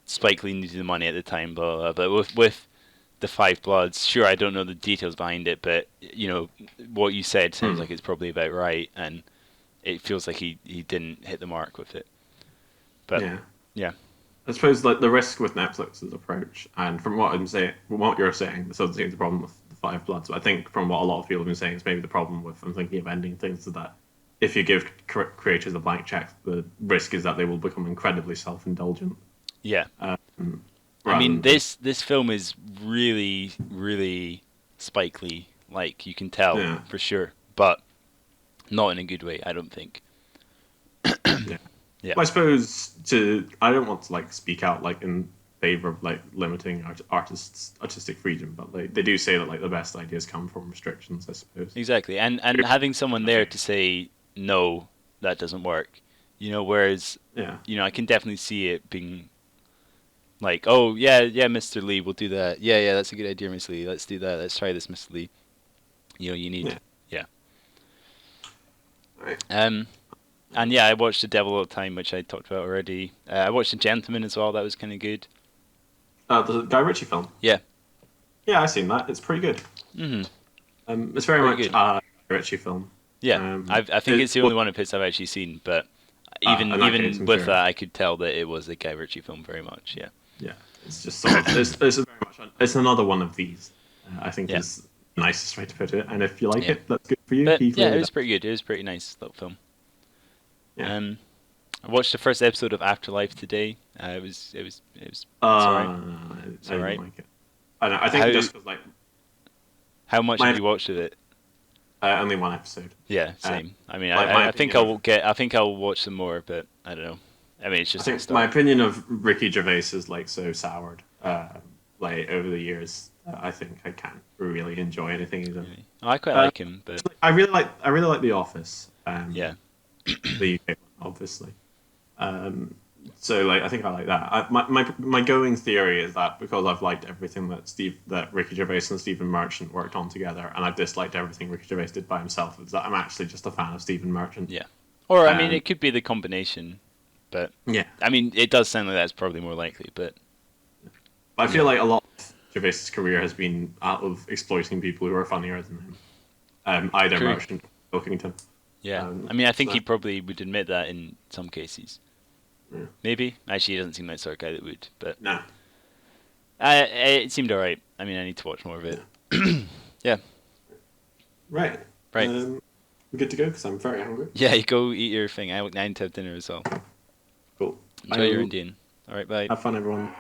Spike Lee needed the money at the time, blah blah, blah. But with the Five Bloods, sure, I don't know the details behind it, but what you said sounds like it's probably about right, and it feels like he didn't hit the mark with it. But Yeah. yeah, I suppose like the risk with Netflix's approach, and from what you're saying, this doesn't seem the problem with the Five Bloods. But I think from what a lot of people have been saying, it's maybe the problem with I'm thinking of ending things is that if you give creators a blank check, the risk is that they will become incredibly self-indulgent. yeah. I Rather mean, than, this film is really, really Spike Lee. Like you can tell yeah, for sure, but not in a good way. I don't think. yeah. Yeah, Well, I suppose I don't want to like speak out like in favor of like limiting artists artistic freedom, but like they do say that like the best ideas come from restrictions. I suppose. exactly. And having someone there to say no, that doesn't work. Whereas Yeah. I can definitely see it being like, oh yeah, yeah, Mr. Lee, we'll do that. Yeah, yeah, that's a good idea, Mr. Lee. Let's do that. Let's try this, Mr. Lee. You need, Yeah. yeah. Right. And yeah, I watched The Devil All the Time, which I talked about already. I watched The Gentleman as well. That was kind of good. The Guy Ritchie film. Yeah. Yeah, I've seen that. It's pretty good. Mhm. It's very Pretty much good. a Guy Ritchie film. Yeah. I think it's the only one of his I've actually seen, but In that case, even I'm with sure. that, I could tell that it was a Guy Ritchie film very much. Yeah. Yeah, it's just sort of it's very much it's another one of these. I think Yeah. is the nicest way to put it. And if you like Yeah. it, that's good for you. But Keep yeah, doing it was that. pretty good. It was a pretty nice little film. Yeah. I watched the first episode of Afterlife today. It's alright. I alright. didn't like it. I don't know, I think How- just because like How much my- have you watched of it? only one episode. Yeah, same. I mean, my I think opinion I think I'll watch some more, but I don't know. I mean, it's I just a think start. my opinion of Ricky Gervais is like so soured. Like over the years, I think I can't really enjoy anything he's in. Really. Oh, I quite like him, but I really like The Office. yeah, The UK one, obviously. So like I think I like that. My going theory is that because I've liked everything that Ricky Gervais and Stephen Merchant worked on together, and I've disliked everything Ricky Gervais did by himself, is that I'm actually just a fan of Stephen Merchant. yeah. Or I mean, Um, it could be the combination, but Yeah. I mean, it does sound like that's probably more likely. But I feel like a lot of Gervais's career has been out of exploiting people who are funnier than him. Either True. Merchant or Pilkington. yeah, Um, I mean, I think so- he probably would admit that in some cases. Yeah. Maybe actually, he doesn't seem like the sort of guy that would, but No. it seemed alright. I mean, I need to watch more of it. Yeah, Right. Right. We're good to go because I'm very hungry. yeah. You go eat your thing. I need to have dinner as well. Cool. Enjoy your Indian. All right, bye. Have fun, everyone.